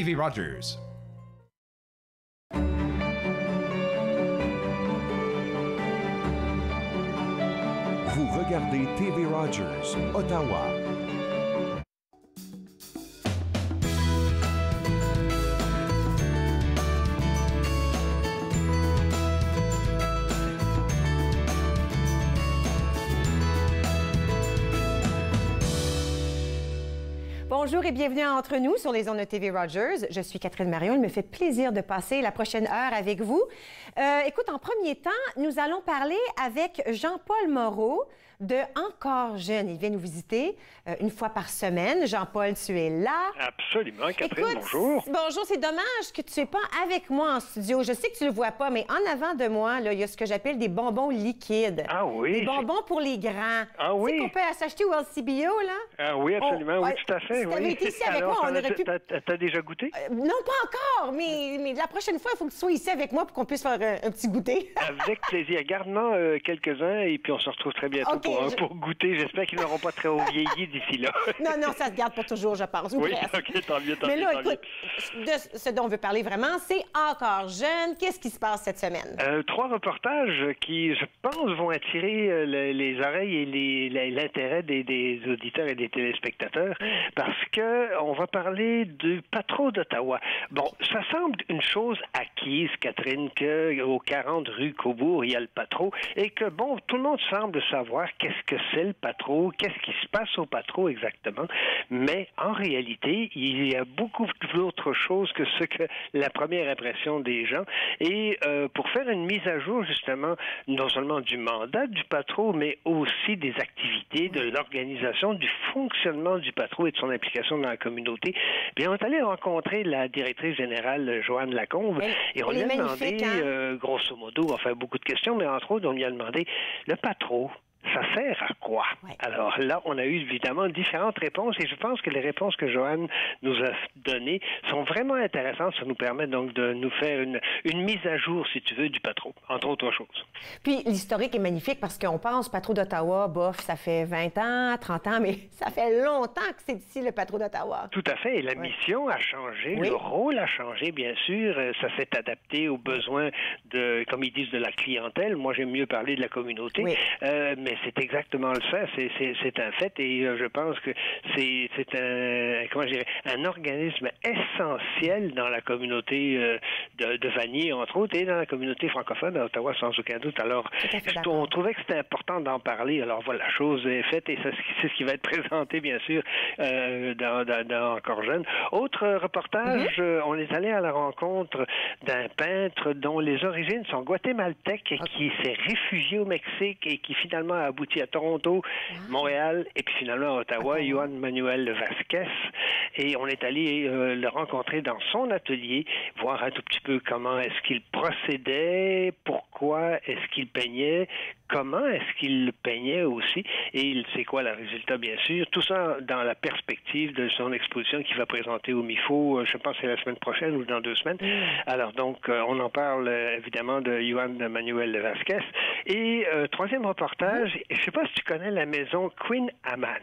TV Rogers. Vous regardez TV Rogers, Ottawa. Bonjour et bienvenue à Entre nous sur les ondes de TV Rogers. Je suis Catherine Marion. Il me fait plaisir de passer la prochaine heure avec vous. Écoute, en premier temps, nous allons parler avec Jean-Paul Moreau de Encore jeune. Il vient nous visiter une fois par semaine. Jean-Paul, tu es là. Absolument. Catherine, écoute, bonjour. Bonjour. C'est dommage que tu n'es pas avec moi en studio. Je sais que tu ne le vois pas, mais en avant de moi, là, il y a ce que j'appelle des bonbons liquides. Ah oui. Des bonbons pour les grands. Ah oui. Tu sais qu'on peut s'acheter au LCBO, là? Ah oui, absolument. Oui, tout à fait. Si tu avais été ici avec Alors, moi, on aurait pu... T'as déjà goûté? Non, pas encore, mais la prochaine fois, il faut que tu sois ici avec moi pour qu'on puisse faire un petit goûter. Avec plaisir. Garde-moi quelques-uns et puis on se retrouve très bientôt pour goûter. J'espère qu'ils n'auront pas très haut vieilli d'ici là. Non, ça se garde pour toujours, je pense. Oui, OK, tant mieux, tant mieux. Mais là, mieux. écoute, de ce dont on veut parler vraiment, c'est Encore jeune. Qu'est-ce qui se passe cette semaine? 3 reportages qui, je pense, vont attirer les oreilles et l'intérêt des auditeurs et des téléspectateurs parce que on va parler du Patro d'Ottawa. Bon, ça semble une chose acquise, Catherine, qu'au 40 rue Cobourg, il y a le Patro et que, bon, tout le monde semble savoir qu'est-ce que c'est le Patro, qu'est-ce qui se passe au Patro exactement, mais en réalité, il y a beaucoup d'autres choses que ce que la première impression des gens. Et pour faire une mise à jour, justement, non seulement du mandat du Patro, mais aussi des activités, de l'organisation, du fonctionnement du Patro et de son implication dans la communauté, bien, on est allé rencontrer la directrice générale, Joanne Lacombe, et on lui a demandé, grosso modo, on fait beaucoup de questions, mais entre autres, on lui a demandé, le Patro, ça sert à quoi? Ouais. Alors là, on a eu évidemment différentes réponses et je pense que les réponses que Joanne nous a données sont vraiment intéressantes. Ça nous permet donc de nous faire une mise à jour, si tu veux, du Patro, entre autres choses. Puis l'historique est magnifique parce qu'on pense Patro d'Ottawa, bof, ça fait 20 ans, 30 ans, mais ça fait longtemps que c'est ici le Patro d'Ottawa. Tout à fait. Et la mission a changé, le rôle a changé, bien sûr. Ça s'est adapté aux besoins de, comme ils disent, de la clientèle. Moi, j'aime mieux parler de la communauté. Mais c'est exactement le fait, c'est un fait et je pense que c'est un organisme essentiel dans la communauté de Vanier, entre autres, et dans la communauté francophone d'Ottawa, sans aucun doute. Alors, on trouvait que c'était important d'en parler. Alors voilà, la chose est faite et c'est ce qui va être présenté, bien sûr, dans Encore jeune. Autre reportage, on est allé à la rencontre d'un peintre dont les origines sont guatémaltèques et qui s'est réfugié au Mexique et qui finalement a abouti à Toronto, Montréal et puis finalement à Ottawa, Juan Manuel Vasquez. Et on est allé le rencontrer dans son atelier, voir un tout petit peu comment est-ce qu'il procédait, pourquoi est-ce qu'il peignait, comment est-ce qu'il le peignait aussi, et c'est quoi le résultat, bien sûr. Tout ça dans la perspective de son exposition qu'il va présenter au MIFO, je pense que c'est la semaine prochaine ou dans 2 semaines. Alors donc, on en parle évidemment de Juan Manuel Vasquez. Et troisième reportage, je ne sais pas si tu connais la maison Queen Amman.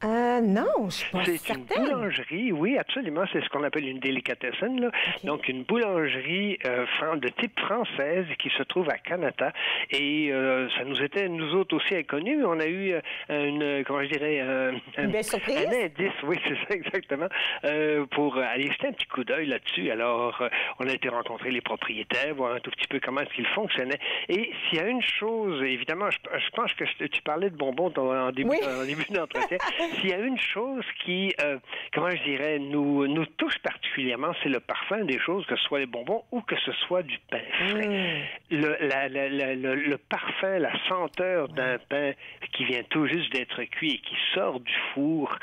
Non, je suis pas certaine. C'est une boulangerie, oui, absolument. C'est ce qu'on appelle une délicatessen, là. Okay. Donc, une boulangerie de type française qui se trouve à Kanata. Et ça nous était, nous autres aussi, inconnus. On a eu comment je dirais, une belle surprise. Un indice, oui, c'est ça, exactement, pour aller jeter un petit coup d'œil là-dessus. Alors, on a été rencontrer les propriétaires, voir un tout petit peu comment est-ce qu'ils fonctionnaient. Et s'il y a une chose, évidemment, je pense que tu parlais de bonbons en début d'entretien. S'il y a une chose qui, comment je dirais, nous touche particulièrement, c'est le parfum des choses, que ce soit les bonbons ou que ce soit du pain frais. Le parfum, la senteur d'un pain qui vient tout juste d'être cuit et qui sort du four,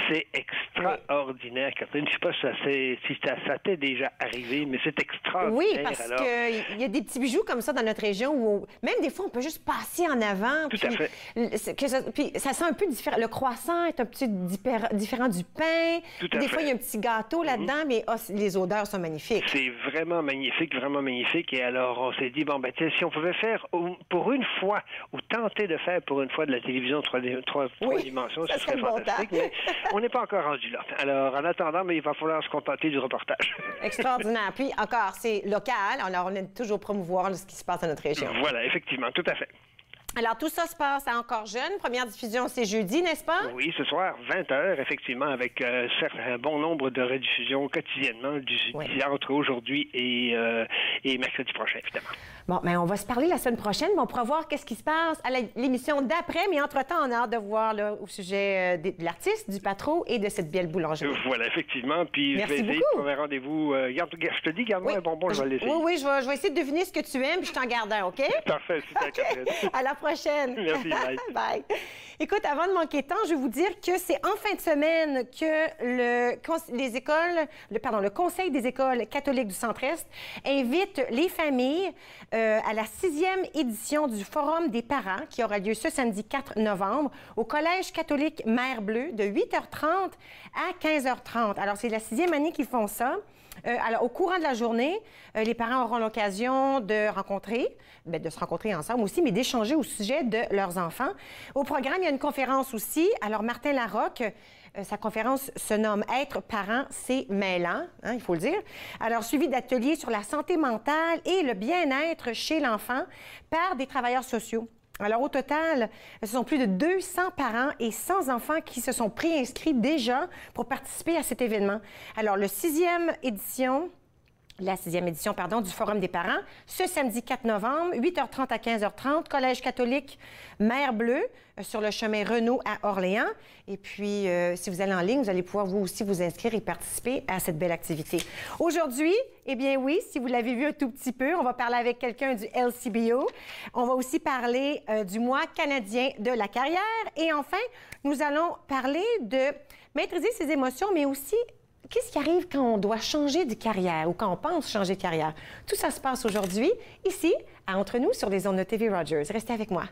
c'est extraordinaire, Catherine. Je ne sais pas si ça t'est déjà arrivé, mais c'est extraordinaire. Oui, parce qu'il y a des petits bijoux comme ça dans notre région où même des fois, on peut juste passer en avant. Tout à fait. Puis ça sent un peu différent. Le croissant est un petit différent du pain. Des fois, il y a un petit gâteau là-dedans, mais les odeurs sont magnifiques. C'est vraiment magnifique, vraiment magnifique. Et alors, on s'est dit, bon, ben, si on pouvait faire pour une fois, ou tenter de faire pour une fois de la télévision 3 dimensions, ce serait fantastique. Mais on n'est pas encore rendu là. Alors, en attendant, mais il va falloir se contenter du reportage. Extraordinaire. Puis encore, c'est local, alors on aime toujours promouvoir ce qui se passe dans notre région. Voilà, effectivement, tout à fait. Alors, tout ça se passe à Encore Jeune. Première diffusion, c'est jeudi, n'est-ce pas? Oui, ce soir, 20h, effectivement, avec certes un bon nombre de rediffusions quotidiennement entre aujourd'hui et mercredi prochain, évidemment. Bon, mais on va se parler la semaine prochaine, mais on pourra voir qu'est-ce qui se passe à l'émission d'après. Mais entre-temps, on a hâte de voir là, au sujet de l'artiste, du patron et de cette belle boulangerie. Voilà, effectivement. Puis merci je vais essayer de trouver un rendez-vous. Je te dis, garde-moi un bonbon, je vais l'essayer. Oui, je vais essayer de deviner ce que tu aimes, puis je t'en garde un, OK? Parfait, super, Catherine. À la prochaine. Merci, bye. Bye. Écoute, avant de manquer de temps, je vais vous dire que c'est en fin de semaine que le Conseil des écoles catholiques du Centre-Est invite les familles à la 6e édition du Forum des parents qui aura lieu ce samedi 4 novembre au Collège catholique Mère Bleue de 8h30 à 15h30. Alors, c'est la 6e année qu'ils font ça. Alors, au courant de la journée, les parents auront l'occasion de se rencontrer ensemble aussi, mais d'échanger au sujet de leurs enfants. Au programme, il y a une conférence aussi. Alors, Martin Larocque, sa conférence se nomme « Être parent, c'est mêlant hein, », il faut le dire. Alors, suivi d'ateliers sur la santé mentale et le bien-être chez l'enfant par des travailleurs sociaux. Alors, au total, ce sont plus de 200 parents et 100 enfants qui se sont préinscrits déjà pour participer à cet événement. Alors, la 6e édition du Forum des parents, ce samedi 4 novembre, 8h30 à 15h30, Collège catholique Mère Bleue, sur le chemin Renault à Orléans. Et puis, si vous allez en ligne, vous allez pouvoir vous aussi vous inscrire et participer à cette belle activité. Aujourd'hui, eh bien oui, si vous l'avez vu un tout petit peu, on va parler avec quelqu'un du LCBO. On va aussi parler du mois canadien de la carrière. Et enfin, nous allons parler de maîtriser ses émotions, mais aussi qu'est-ce qui arrive quand on doit changer de carrière ou quand on pense changer de carrière? Tout ça se passe aujourd'hui, ici, à Entre nous, sur les ondes de TV Rogers. Restez avec moi.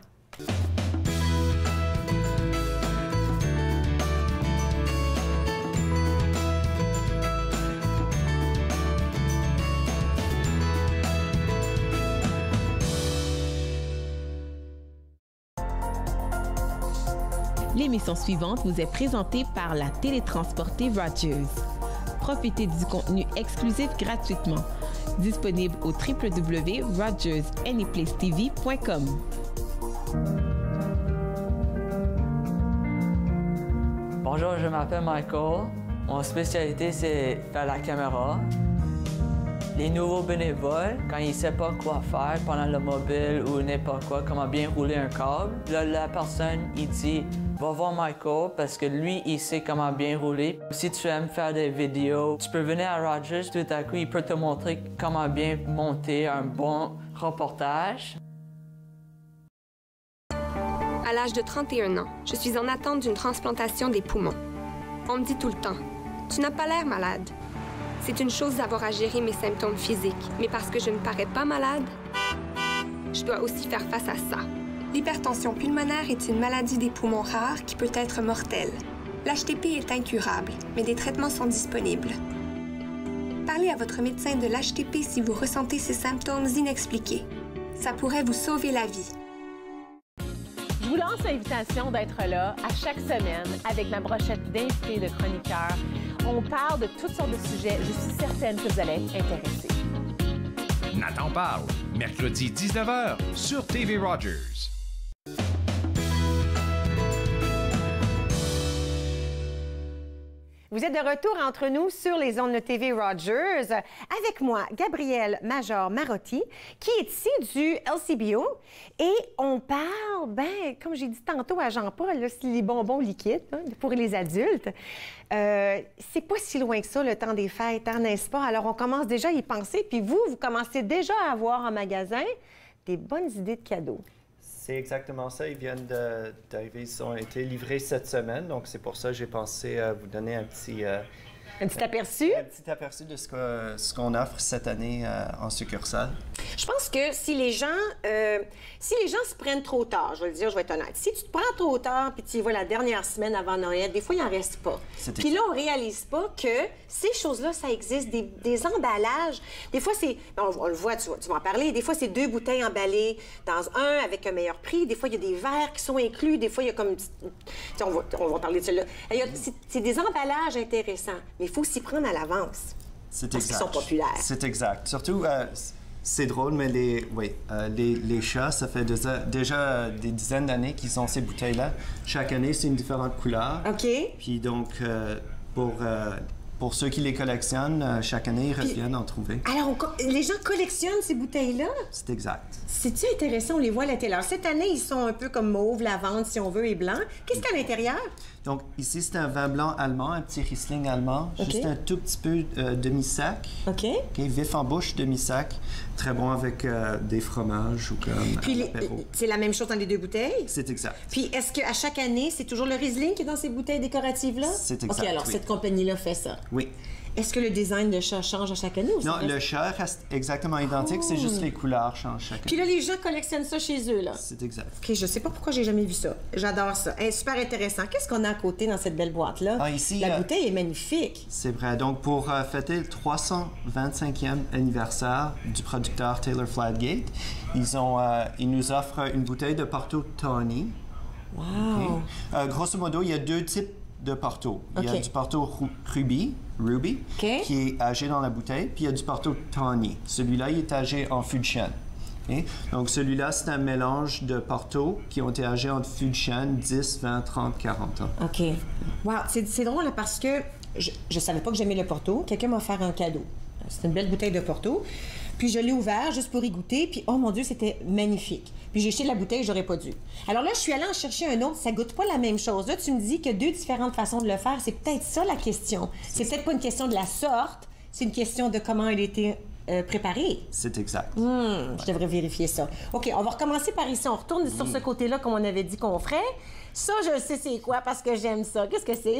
L'émission suivante vous est présentée par la télétransportée Rogers. Profitez du contenu exclusif gratuitement. Disponible au www.rogersanyplacetv.com. Bonjour, je m'appelle Michael. Mon spécialité, c'est faire la caméra. Les nouveaux bénévoles, quand ils ne savent pas quoi faire pendant le mobile ou n'importe quoi, comment bien rouler un câble, là, la personne, il dit « Va voir Michael parce que lui, il sait comment bien rouler. Si tu aimes faire des vidéos, tu peux venir à Rogers, tout à coup, il peut te montrer comment bien monter un bon reportage. » À l'âge de 31 ans, je suis en attente d'une transplantation des poumons. On me dit tout le temps « Tu n'as pas l'air malade. » C'est une chose d'avoir à gérer mes symptômes physiques, mais parce que je ne parais pas malade, je dois aussi faire face à ça. L'hypertension pulmonaire est une maladie des poumons rare qui peut être mortelle. L'HTP est incurable, mais des traitements sont disponibles. Parlez à votre médecin de l'HTP si vous ressentez ces symptômes inexpliqués. Ça pourrait vous sauver la vie. Je vous lance l'invitation d'être là à chaque semaine avec ma brochette d'invités de chroniqueurs. On parle de toutes sortes de sujets. Je suis certaine que vous allez être intéressés. Nathan parle, mercredi 19h sur TV Rogers. Vous êtes de retour entre nous sur les ondes de TV Rogers. Avec moi, Gabrielle Major-Marotti, qui est ici du LCBO. Et on parle, comme j'ai dit tantôt à Jean-Paul, c'est les bonbons liquides hein, pour les adultes. C'est pas si loin que ça, le temps des fêtes, hein, n'est-ce pas? Alors, on commence déjà à y penser. Puis vous commencez déjà à avoir en magasin des bonnes idées de cadeaux. C'est exactement ça. Ils viennent d'arriver, ils ont été livrés cette semaine. Donc, c'est pour ça que j'ai pensé vous donner un petit Un petit aperçu? Un petit aperçu de ce qu'on offre cette année en succursale. Je pense que si les gens se prennent trop tard, je vais le dire, je vais être honnête, si tu te prends trop tard puis tu y vas la dernière semaine avant Noël, des fois, il n'en reste pas. Puis là, on réalise pas que ces choses-là, ça existe, des emballages. Des fois, c'est... On le voit, tu vas en parler. Des fois, c'est 2 bouteilles emballées dans un avec un meilleur prix. Des fois, il y a des verres qui sont inclus. Des fois, il y a comme... On va parler de celle-là. C'est des emballages intéressants, mais il faut s'y prendre à l'avance. C'est parce qu'ils sont populaires. C'est exact. Surtout, c'est drôle, mais les chats, ça fait déjà des dizaines d'années qu'ils ont ces bouteilles-là. Chaque année, c'est une différente couleur. OK. Puis donc, pour ceux qui les collectionnent, chaque année, ils reviennent en trouver. Alors, les gens collectionnent ces bouteilles-là? C'est exact. C'est-tu intéressant? On les voit à la télé. Alors, cette année, ils sont un peu comme mauve, lavande, si on veut, et blanc. Qu'est-ce qu'il y a à l'intérieur? Donc, ici, c'est un vin blanc allemand, un petit Riesling allemand. Okay. Juste un tout petit peu demi-sac. OK. Vif en bouche, demi-sac. Très bon avec des fromages ou comme Puis, c'est la même chose dans les 2 bouteilles? C'est exact. Puis, est-ce qu'à chaque année, c'est toujours le Riesling qui est dans ces bouteilles décoratives-là? C'est exact, OK, alors, cette compagnie-là fait ça. Oui. Est-ce que le design de chat change à chaque année? Non, le chat reste exactement identique, c'est juste les couleurs changent chaque année. Puis là, les gens collectionnent ça chez eux, là? C'est exact. OK, je sais pas pourquoi j'ai jamais vu ça. J'adore ça. Super intéressant. Qu'est-ce qu'on a à côté dans cette belle boîte-là? Ah, ici, la bouteille est magnifique. C'est vrai. Donc, pour fêter le 325e anniversaire du producteur Taylor Fladgate, ils nous offrent une bouteille de Porto Tawny. Wow! Okay. Grosso modo, il y a 2 types de Porto. Il y a du Porto Ruby, qui est âgé dans la bouteille, puis il y a du Porto Tawny. Celui-là, il est âgé en fût de chêne. Okay? Donc, celui-là, c'est un mélange de Porto qui ont été âgés en fût de chêne 10, 20, 30, 40 ans. OK. Wow, c'est drôle là, parce que je savais pas que j'aimais le Porto. Quelqu'un m'a offert un cadeau. C'est une belle bouteille de Porto. Puis je l'ai ouvert juste pour y goûter, puis oh mon Dieu, c'était magnifique. Puis j'ai jeté la bouteille, j'aurais pas dû. Alors là, je suis allée en chercher un autre, ça goûte pas la même chose. Là, tu me dis que 2 différentes façons de le faire, c'est peut-être ça la question. C'est peut-être pas une question de la sorte, c'est une question de comment il a été préparé. C'est exact. Je devrais vérifier ça. OK, on va recommencer par ici. On retourne sur ce côté-là comme on avait dit qu'on ferait. Ça, je sais c'est quoi parce que j'aime ça. Qu'est-ce que c'est?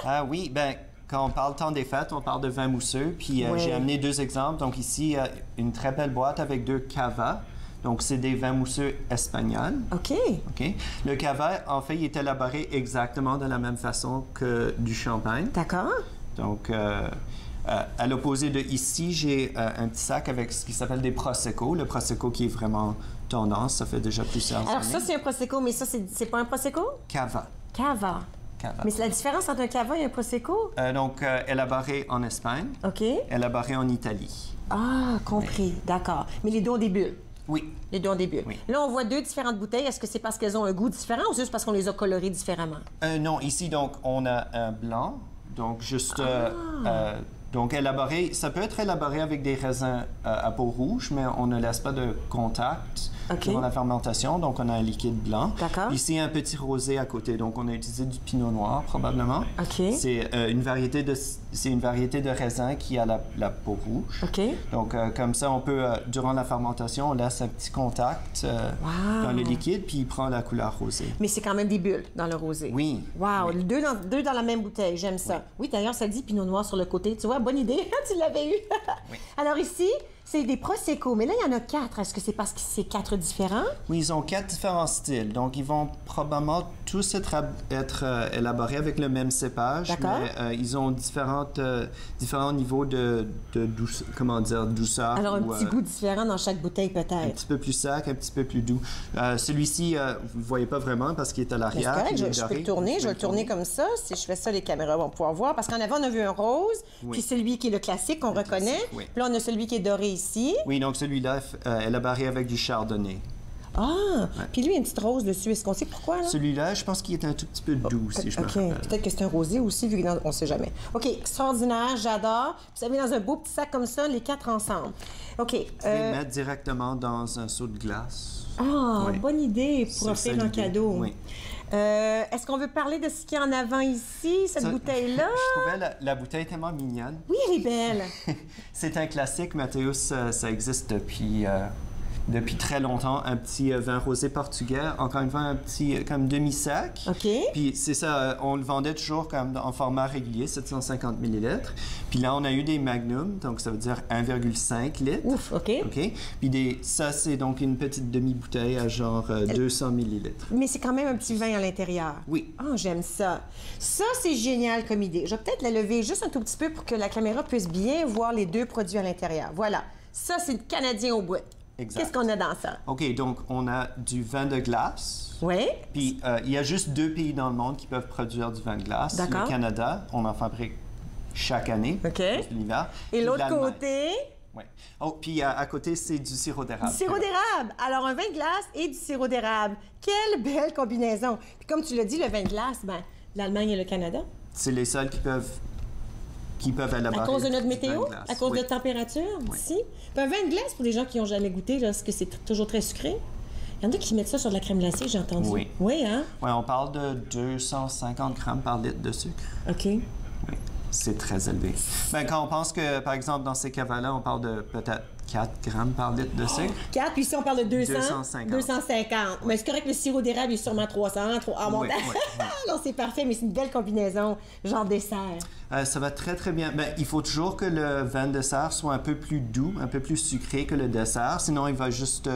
Ah oui, ben quand on parle temps des fêtes, on parle de vin mousseux. Puis j'ai amené 2 exemples. Donc ici, une très belle boîte avec 2 cava. Donc, c'est des vins mousseux espagnols. OK. OK. Le cava, en fait, il est élaboré exactement de la même façon que du champagne. D'accord. Donc, à l'opposé de ici, j'ai un petit sac avec ce qui s'appelle des Prosecco. Le Prosecco qui est vraiment tendance, ça fait déjà plusieurs années. Alors ça, c'est un Prosecco, mais ça, c'est pas un Prosecco? Cava. Cava. Cava. Mais c'est la différence entre un cava et un Prosecco? Donc, élaboré en Espagne. OK. Élaboré en Italie. Ah, compris. Oui. D'accord. Mais les 2 ont des bulles? Oui. Les 2 ont des bulles. Oui. Là, on voit 2 différentes bouteilles. Est-ce que c'est parce qu'elles ont un goût différent ou c'est juste parce qu'on les a colorées différemment? Non, ici, donc, on a un blanc. Donc, juste... donc, élaboré, ça peut être élaboré avec des raisins à peau rouge, mais on ne laisse pas de contact durant la fermentation, donc on a un liquide blanc. D'accord. Ici, un petit rosé à côté, donc on a utilisé du pinot noir, probablement. OK. C'est une variété de raisin qui a la peau rouge. OK. Donc, comme ça, on peut, durant la fermentation, on laisse un petit contact dans le liquide, puis il prend la couleur rosée. Mais c'est quand même des bulles dans le rosé. Oui. Wow, oui. 2 dans la même bouteille, j'aime ça. Oui, d'ailleurs, ça dit pinot noir sur le côté. Tu vois, bonne idée, tu l'avais eu. Oui. Alors ici, c'est des Prosecco, mais là, il y en a 4. Est-ce que c'est parce que c'est 4 différents? Oui, ils ont 4 différents styles. Donc, ils vont probablement tous être élaborés avec le même cépage, mais ils ont différents niveaux de douceur. Alors, un petit goût différent dans chaque bouteille, peut-être. Un petit peu plus sec, un petit peu plus doux. Celui-ci, vous ne voyez pas vraiment parce qu'il est à l'arrière. C'est correct, je peux le tourner. Je vais le tourner comme ça. Si je fais ça, les caméras vont pouvoir voir. Parce qu'en avant, on a vu un rose, puis celui qui est le classique qu'on reconnaît. Oui. Puis là, on a celui qui est doré ici. Oui, donc celui-là, élaboré avec du chardonnay. Ah! Puis lui, il y a une petite rose dessus. Est-ce qu'on sait pourquoi, là? Celui-là, je pense qu'il est un tout petit peu doux, si je me rappelle. Peut-être que c'est un rosé aussi, vu qu'on ne sait jamais. OK, extraordinaire, j'adore. Vous savez, dans un beau petit sac comme ça, les 4 ensemble. OK. Vous pouvez le mettre directement dans un seau de glace. Ah, bonne idée pour offrir un cadeau. Oui. Est-ce qu'on veut parler de ce qu'il y a en avant ici, cette bouteille-là? Je trouvais la bouteille tellement mignonne. Oui, elle est belle. C'est un classique, Mathéus. Ça existe depuis depuis très longtemps un petit vin rosé portugais, encore une fois un petit comme demi-sac. OK. Puis c'est ça, on le vendait toujours comme en format régulier, 750 ml. Puis là, on a eu des magnums, donc ça veut dire 1,5 litres. Ouf, OK. OK. Puis ça, c'est donc une petite demi-bouteille à genre 200 ml. Mais c'est quand même un petit vin à l'intérieur. Oui. Ah, j'aime ça. Ça, c'est génial comme idée. Je vais peut-être la lever juste un tout petit peu pour que la caméra puisse bien voir les deux produits à l'intérieur. Voilà. Ça, c'est le Canadien au bout. Exact. Qu'est-ce qu'on a dans ça? OK, donc on a du vin de glace. Oui. Puis il y a juste 2 pays dans le monde qui peuvent produire du vin de glace. D'accord. Le Canada, on en fabrique chaque année. OK. L'hiver. Et l'autre côté? Oui. Oh, puis à côté, c'est du sirop d'érable. Du sirop d'érable. Alors, un vin de glace et du sirop d'érable. Quelle belle combinaison. Puis comme tu l'as dit, le vin de glace, ben, l'Allemagne et le Canada. C'est les seuls qui peuvent élaborer. À cause de notre météo? À cause oui. de la température ici? Puis un vin de glace, pour les gens qui n'ont jamais goûté, là, parce que c'est toujours très sucré. Il y en a qui mettent ça sur de la crème glacée, j'ai entendu. Oui. Oui, hein? Oui, on parle de 250 grammes par litre de sucre. OK. Oui, c'est très élevé. Ben, quand on pense que, par exemple, dans ces cavas-là, on parle de peut-être 4 grammes par litre de sucre. 4, puis ici, on parle de 200. 250. 250. Mais c'est correct, le sirop d'érable est sûrement 300. Oui. Alors, c'est parfait, mais c'est une belle combinaison, genre dessert. Ça va très, très bien. Ben, il faut toujours que le vin de dessert soit un peu plus doux, un peu plus sucré que le dessert. Sinon, il va juste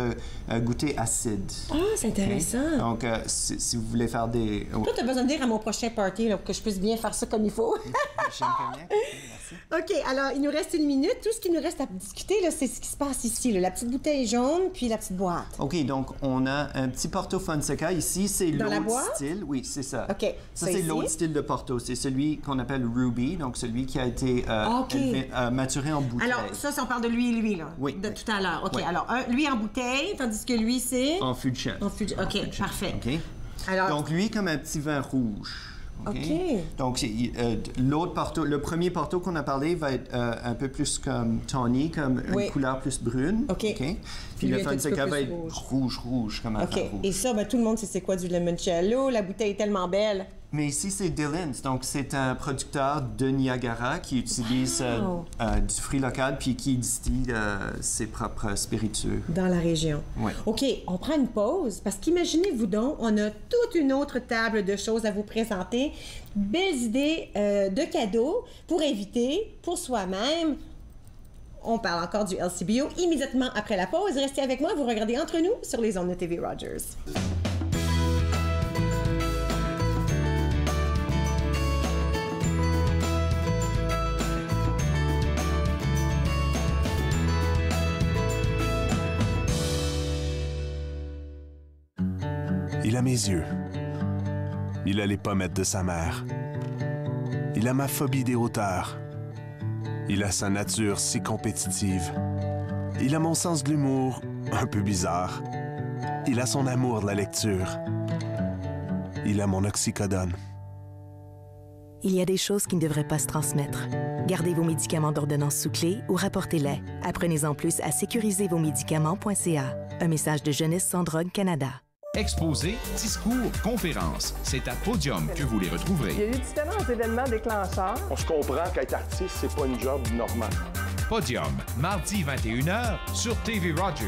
goûter acide. Ah, c'est intéressant. Okay? Donc, si vous voulez faire des... Toi, tu as besoin de dire à mon prochain party là, pour que je puisse bien faire ça comme il faut. J'aimerais bien. Merci. OK, alors, il nous reste 1 minute. Tout ce qui nous reste à discuter, là, c'est ce qui se passe ici. Là. La petite bouteille jaune, puis la petite boîte. OK, donc on a un petit Porto Fonseca ici. C'est l'autre style. Oui, c'est ça. OK. Ça, c'est l'autre style de Porto. C'est celui qu'on appelle Ruby, donc celui qui a été maturé en bouteille. Alors, ça, on parle de lui, là. Oui. De tout à l'heure. OK, Oui. alors, lui en bouteille, tandis que lui, c'est... En fût de chêne. OK, parfait. OK. Alors... Donc, lui, comme un petit vin rouge. OK. Donc, l'autre Porto, le premier Porto qu'on a parlé va être un peu plus comme tawny, comme une couleur plus brune. OK. Puis le Fonseca va être rouge, comme un vin rouge. Et ça, ben, tout le monde sait c'est quoi du limoncello. La bouteille est tellement belle. Mais ici, c'est Dillon's. Donc, c'est un producteur de Niagara qui utilise du fruit local puis qui distille ses propres spiritueux. Dans la région. Oui. OK, on prend une pause parce qu'imaginez-vous donc, on a toute une autre table de choses à vous présenter. Belles idées de cadeaux pour éviter, pour soi-même. On parle encore du LCBO immédiatement après la pause. Restez avec moi, vous regardez Entre nous sur les ondes de TV Rogers. Il a mes yeux. Il a les pommettes de sa mère. Il a ma phobie des hauteurs. Il a sa nature si compétitive. Il a mon sens de l'humour un peu bizarre. Il a son amour de la lecture. Il a mon oxycodone. Il y a des choses qui ne devraient pas se transmettre. Gardez vos médicaments d'ordonnance sous clé ou rapportez-les. Apprenez-en plus à sécuriservosmédicaments.ca. Un message de Jeunesse sans drogue Canada. Exposés, discours, conférences, c'est à Podium que vous les retrouverez. Il y a eu différents événements déclencheurs. On se comprend qu'être artiste, c'est pas une job normale. Podium, mardi 21h sur TV Rogers.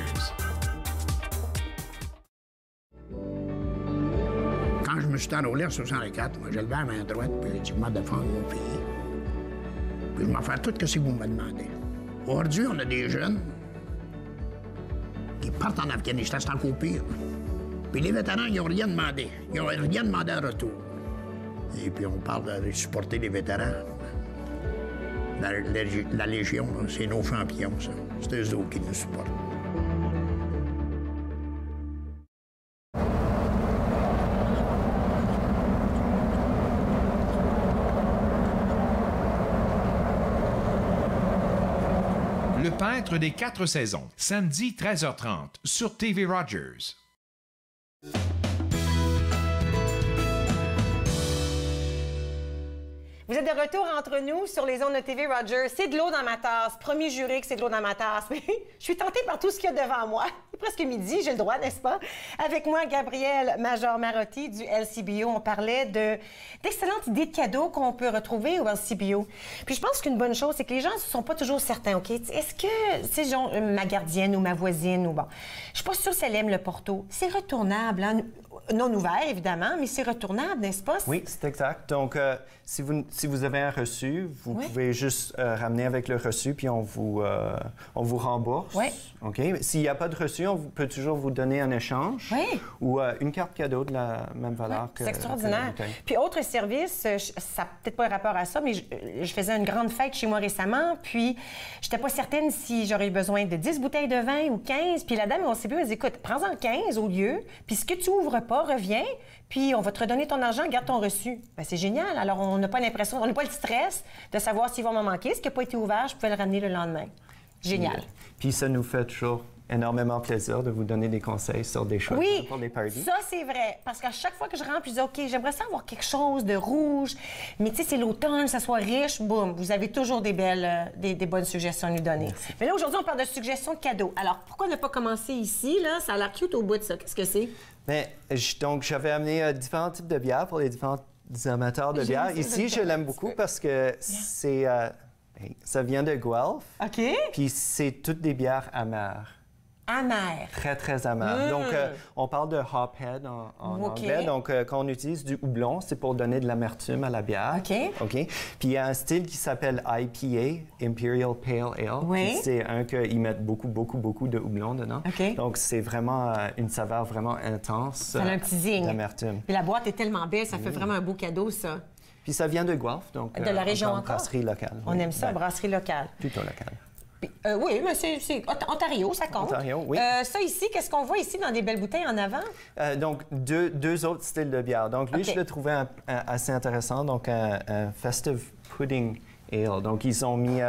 Quand je me suis enrôlé en 64, moi, j'ai levé la main droite, puis j'ai dit, je vais défendre mon pays. Puis je vais faire tout ce que vous me demandez. Aujourd'hui, on a des jeunes qui partent en Afghanistan, c'est encore pire. Puis les vétérans, ils n'ont rien demandé. Ils n'ont rien demandé en retour. Et puis on parle de supporter les vétérans. La Légion, c'est nos champions, ça. C'est eux autres qui nous supportent. Le peintre des 4 saisons, samedi 13h30 sur TV Rogers. Vous êtes de retour entre nous sur les ondes de TV Rogers. C'est de l'eau dans ma tasse. Premier juré que c'est de l'eau dans ma tasse. Mais je suis tentée par tout ce qu'il y a devant moi. C'est presque midi, j'ai le droit, n'est-ce pas? Avec moi, Gabrielle Major-Marotti du LCBO. On parlait d'excellentes idées de cadeaux qu'on peut retrouver au LCBO. Puis je pense qu'une bonne chose, c'est que les gens ne sont pas toujours certains, OK? Est-ce que c'est genre ma gardienne ou ma voisine ou bon... Je suis pas sûre si elle aime le Porto. C'est retournable, hein? Non ouvert, évidemment, mais c'est retournable, n'est-ce pas? Oui, c'est exact. Donc, si vous avez un reçu, vous pouvez juste ramener avec le reçu, puis on vous rembourse. Oui. OK? S'il n'y a pas de reçu, on peut toujours vous donner un échange ou une carte cadeau de la même valeur que... C'est extraordinaire. Puis, autre service, ça n'a peut-être pas un rapport à ça, mais je faisais une grande fête chez moi récemment, puis j'étais pas certaine si j'aurais besoin de 10 bouteilles de vin ou 15. Puis la dame au CBO, elle dit, écoute, prends-en 15 au lieu, puis ce que tu ouvres pas, reviens, puis on va te redonner ton argent, garde ton reçu. Bien, c'est génial. Alors, on n'a pas l'impression, on n'a pas le stress de savoir s'il va m'en manquer. Ce qui n'a pas été ouvert, je pouvais le ramener le lendemain. Génial. Puis ça nous fait toujours énormément plaisir de vous donner des conseils sur des choix pour les parties. Ça, c'est vrai. Parce qu'à chaque fois que je rentre, je dis, OK, j'aimerais ça avoir quelque chose de rouge, mais tu sais, c'est l'automne, ça soit riche, boum, vous avez toujours des bonnes suggestions à nous donner. Merci. Mais là, aujourd'hui, on parle de suggestions de cadeaux. Alors, pourquoi ne pas commencer ici, là? Ça a l'air cute au bout de ça. Qu'est-ce que c'est? Bien, donc, j'avais amené différents types de bières pour les différents amateurs de bière. Ici, je l'aime beaucoup parce que c'est... ça vient de Guelph. OK. Puis c'est toutes des bières amères. Amères. Très, très amères. Donc, on parle de hophead en anglais. Donc, quand on utilise du houblon, c'est pour donner de l'amertume à la bière. OK. OK. Puis, il y a un style qui s'appelle IPA, Imperial Pale Ale. Oui. C'est un qu'ils mettent beaucoup de houblon dedans. OK. Donc, c'est vraiment une saveur vraiment intense. Ça a un petit zing. D'amertume. Puis la boîte est tellement belle, ça fait vraiment un beau cadeau, ça. Puis ça vient de Guelph, donc... De la région encore? Brasserie locale. On aime ça, brasserie locale. Plutôt locale. Puis, oui, mais c'est Ontario, ça compte. Ontario, oui. Ça ici, qu'est-ce qu'on voit ici dans des belles bouteilles en avant? Donc, deux autres styles de bière. Donc, lui, je le trouvais assez intéressant. Donc, un Festive Pudding Ale. Donc, ils ont mis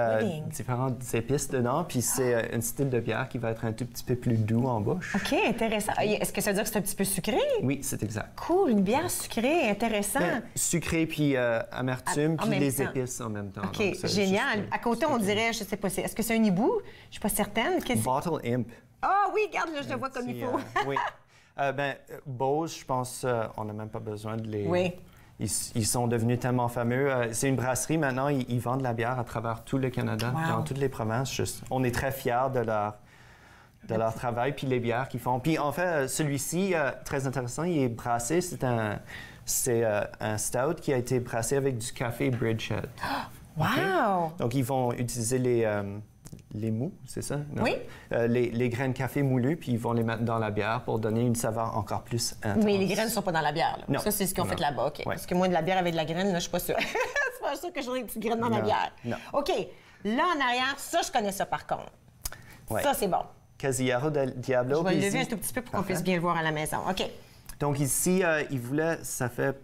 différentes épices dedans. Puis, c'est un style de bière qui va être un tout petit peu plus doux en bouche. OK, intéressant. Est-ce que ça veut dire que c'est un petit peu sucré? Oui, c'est exact. Cool, une bière sucrée, intéressant. Bien, sucré, puis amertume, puis les épices en même temps. OK, donc, génial. À côté, on dirait, je ne sais pas, est-ce que c'est un hibou? Je ne suis pas certaine. Bottle Imp. Ah oui, regarde, là, je le vois comme il faut. Oui. Bose, je pense, on n'a même pas besoin de les... Oui. Ils sont devenus tellement fameux. C'est une brasserie maintenant, ils vendent la bière à travers tout le Canada, dans toutes les provinces. On est très fiers de leur travail, puis les bières qu'ils font. Puis en fait, celui-ci, très intéressant, il est brassé. C'est un stout qui a été brassé avec du café Bridgehead. Wow! Okay? Donc, ils vont utiliser les mous, c'est ça? Non? Oui. Les graines de café moulues, puis ils vont les mettre dans la bière pour donner une saveur encore plus intense. Mais les graines ne sont pas dans la bière. Là. Non. Ça, c'est ce qu'ils ont fait là-bas. Okay. Ouais. Parce que moi, de la bière avec de la graine, là, je suis pas sûre. C'est pas sûr que j'aurais des petites graines dans ma bière. Non. OK. Là, en arrière, ça, je connais ça, par contre. Ouais. Ça, c'est bon. Casillero del Diablo. Je vais le lever un tout petit peu pour qu'on puisse bien le voir à la maison. OK. Donc ici, ils voulaient, ça fait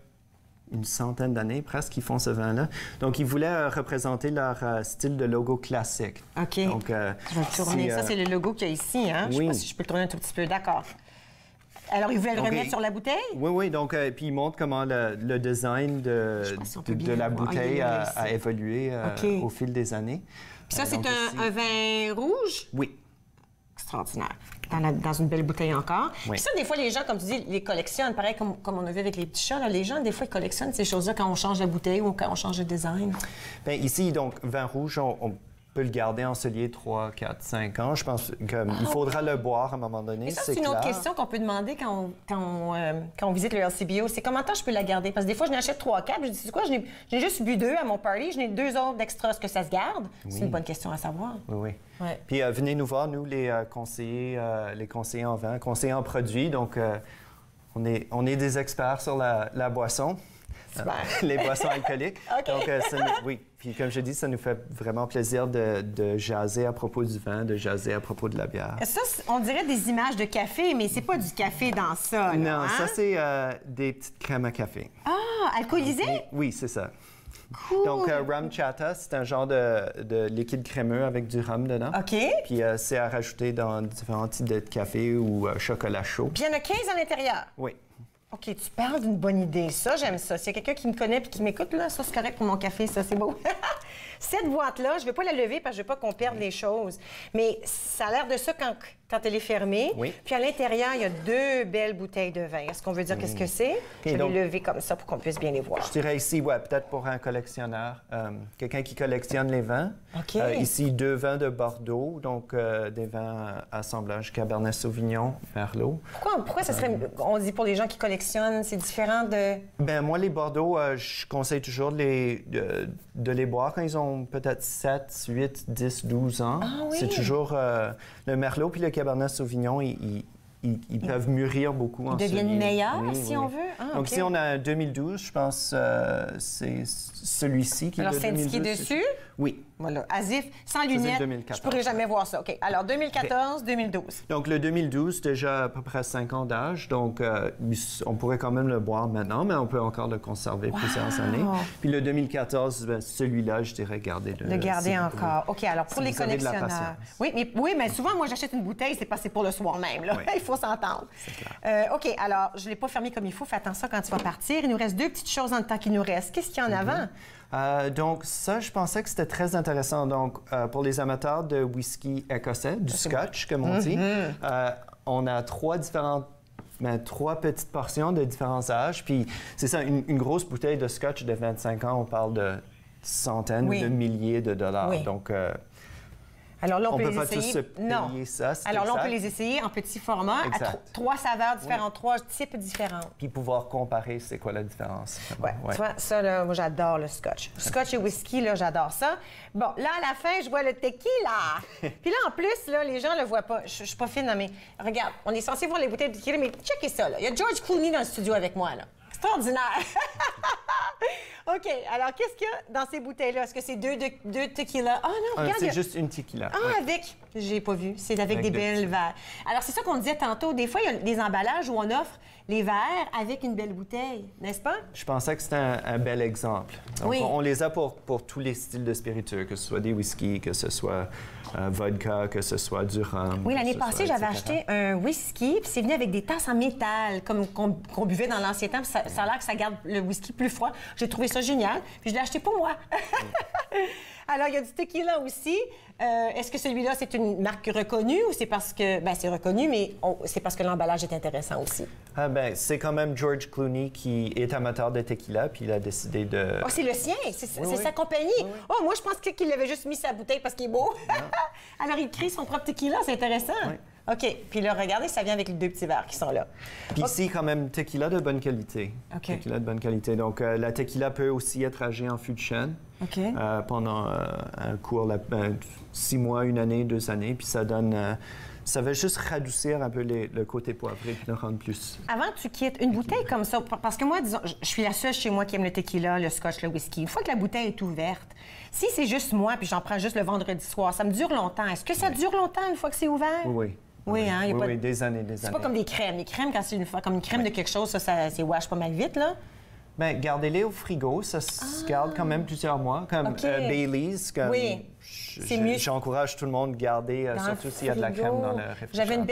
une centaine d'années presque qu'ils font ce vin-là. Donc, ils voulaient représenter leur style de logo classique. OK. Donc, je vais le tourner. Ça, c'est le logo qu'il y a ici, hein? Oui. Je sais pas si je peux le tourner un tout petit peu. D'accord. Alors, ils voulaient le remettre sur la bouteille? Oui, oui. Donc, puis ils montrent comment le design de la bouteille a évolué au fil des années. Puis ça, c'est un vin rouge? Oui. Extraordinaire. Dans une belle bouteille encore. Oui. Puis ça, des fois, les gens, comme tu dis, les collectionnent. Pareil comme on a vu avec les petits chats, là, les gens, des fois, ils collectionnent ces choses-là quand on change de bouteille ou quand on change de design. Bien, ici, donc, vin rouge, on peut le garder en cellier 3, 4, 5 ans. Je pense qu'il faudra le boire à un moment donné. Et ça, c'est une autre question qu'on peut demander quand on visite le LCBO. C'est comment je peux la garder? Parce que des fois, je n'achète 3, 4. Je dis, c'est quoi? Je n'ai juste bu 2 à mon party. Je n'ai 2 autres d'extra. Est-ce que ça se garde? Oui. C'est une bonne question à savoir. Oui, oui. Ouais. Puis venez nous voir, nous, les conseillers en vin, conseillers en produits. Donc, on est des experts sur la boisson. Les boissons alcooliques. Okay. Donc, oui. Puis, comme je dis, ça nous fait vraiment plaisir de jaser à propos du vin, de jaser à propos de la bière. Ça, on dirait des images de café, mais c'est pas du café dans ça. Non, hein? Ça, c'est des petites crèmes à café. Ah, alcoolisées? Oui, c'est ça. Cool. Donc, rum chata, c'est un genre de liquide crémeux avec du rhum dedans. OK. Puis, c'est à rajouter dans différents types de café ou chocolat chaud. Puis, il y en a 15 à l'intérieur. Oui. OK, tu parles d'une bonne idée. Ça, j'aime ça. S'il y a quelqu'un qui me connaît et qui m'écoute, là, ça, c'est correct pour mon café, ça, c'est beau. Cette boîte-là, je ne vais pas la lever parce que je ne veux pas qu'on perde les choses. Mais ça a l'air de ça quand elle est fermée. Oui. Puis à l'intérieur, il y a 2 belles bouteilles de vin. Est-ce qu'on veut dire qu'est-ce que c'est? Je vais les lever comme ça pour qu'on puisse bien les voir. Je dirais ici, peut-être pour un collectionneur, quelqu'un qui collectionne les vins. OK. Ici, 2 vins de Bordeaux, donc des vins assemblage Cabernet Sauvignon, Merlot. Pourquoi ça serait... On dit pour les gens qui collectionnent, c'est différent de... Ben moi, les Bordeaux, je conseille toujours de les boire quand ils ont peut-être 7, 8, 10, 12 ans. Ah oui? C'est toujours... le Merlot puis le Cabernet Sauvignon, ils peuvent mûrir beaucoup. Ils deviennent meilleurs, si on veut. Ah, donc, si on a un 2012, je pense c'est celui-ci qui est alors, de 2012. c'est indiqué dessus? Oui. Voilà. Asif, sans lunettes, je pourrais jamais voir ça. OK. Alors, 2014, 2012. Donc, le 2012, déjà à peu près 5 ans d'âge. Donc, on pourrait quand même le boire maintenant, mais on peut encore le conserver plusieurs années. Puis le 2014, celui-là, je dirais garder le garder encore. OK. Alors, pour les collectionneurs. Oui, mais souvent, moi, j'achète une bouteille, c'est passé pour le soir même. Là. Oui. Il faut s'entendre. OK. Alors, je ne l'ai pas fermé comme il faut. Fais attention quand tu vas partir. Il nous reste 2 petites choses dans le temps qu'il nous reste. Qu'est-ce qu'il y a en avant? Donc, ça, je pensais que c'était très intéressant. Donc, pour les amateurs de whisky écossais, du scotch, comme on dit, on a 3 petites portions de différents âges. Puis, c'est ça, une grosse bouteille de scotch de 25 ans, on parle de centaines de milliers de dollars. Oui. Donc, alors là, on peut peut les pas essayer. tous se payer ça. Alors là, on peut les essayer en petit format, à 3 saveurs différentes, 3 types différents. Puis pouvoir comparer, c'est quoi la différence. Oui, tu vois, ça, là, moi, j'adore le scotch. Scotch et whisky, là, j'adore ça. Bon, là, à la fin, je vois le tequila. Puis là, en plus, là, les gens le voient pas. Je suis pas fine, mais regarde, on est censé voir les bouteilles de tequila, mais checkez ça, là. Il y a George Clooney dans le studio avec moi, là. Extraordinaire! OK. Alors, qu'est-ce qu'il y a dans ces bouteilles-là? Est-ce que c'est 2 tequila? Ah non, regarde. C'est juste une tequila. Ah, avec... J'ai pas vu. C'est avec des belles verres. Alors, c'est ça qu'on disait tantôt. Des fois, il y a des emballages où on offre les verres avec une belle bouteille, n'est-ce pas? Je pensais que c'était un bel exemple. Donc, on les a pour tous les styles de spiritueux, que ce soit des whiskies, que ce soit vodka, que ce soit du rhum. Oui, l'année passée, j'avais acheté un whisky, puis c'est venu avec des tasses en métal, comme qu'on buvait dans l'ancien temps. Ça a l'air que ça garde le whisky plus froid. J'ai trouvé ça génial, puis je l'ai acheté pour moi. Alors, il y a du tequila aussi. Est-ce que celui-là, c'est une marque reconnue ou c'est parce que... Bien, c'est reconnu, mais c'est parce que l'emballage est intéressant aussi? C'est quand même George Clooney qui est amateur de tequila, puis il a décidé de... Oh, c'est le sien? C'est sa compagnie? Oui. Oh, moi, je pense qu'il avait juste mis sa bouteille parce qu'il est beau. Alors, il crée son propre tequila, c'est intéressant. Oui. OK. Puis là, regardez, ça vient avec les 2 petits verres qui sont là. Puis ici, quand même, tequila de bonne qualité. OK. Tequila de bonne qualité. Donc, la tequila peut aussi être agée en fût de chêne pendant un court 6 mois, 1 année, 2 années. Puis ça donne... ça va juste radoucir un peu le côté poivré puis le rendre plus... Avant que tu quittes, une bouteille comme ça, parce que moi, disons, je suis la seule chez moi qui aime le tequila, le scotch, le whisky. Une fois que la bouteille est ouverte, si c'est juste moi puis j'en prends juste le vendredi soir, ça me dure longtemps. Est-ce que ça dure longtemps une fois que c'est ouvert? Oui. Oui, hein? Oui, des années. C'est pas comme des crèmes. Les crèmes, quand c'est comme une crème de quelque chose, ça wash pas mal vite, là. Bien, gardez-les au frigo. Ça se garde quand même plusieurs mois. Comme Baileys, comme... Oui, c'est mieux. J'encourage tout le monde de garder, surtout s'il y a de la crème dans le réfrigérateur. J'avais une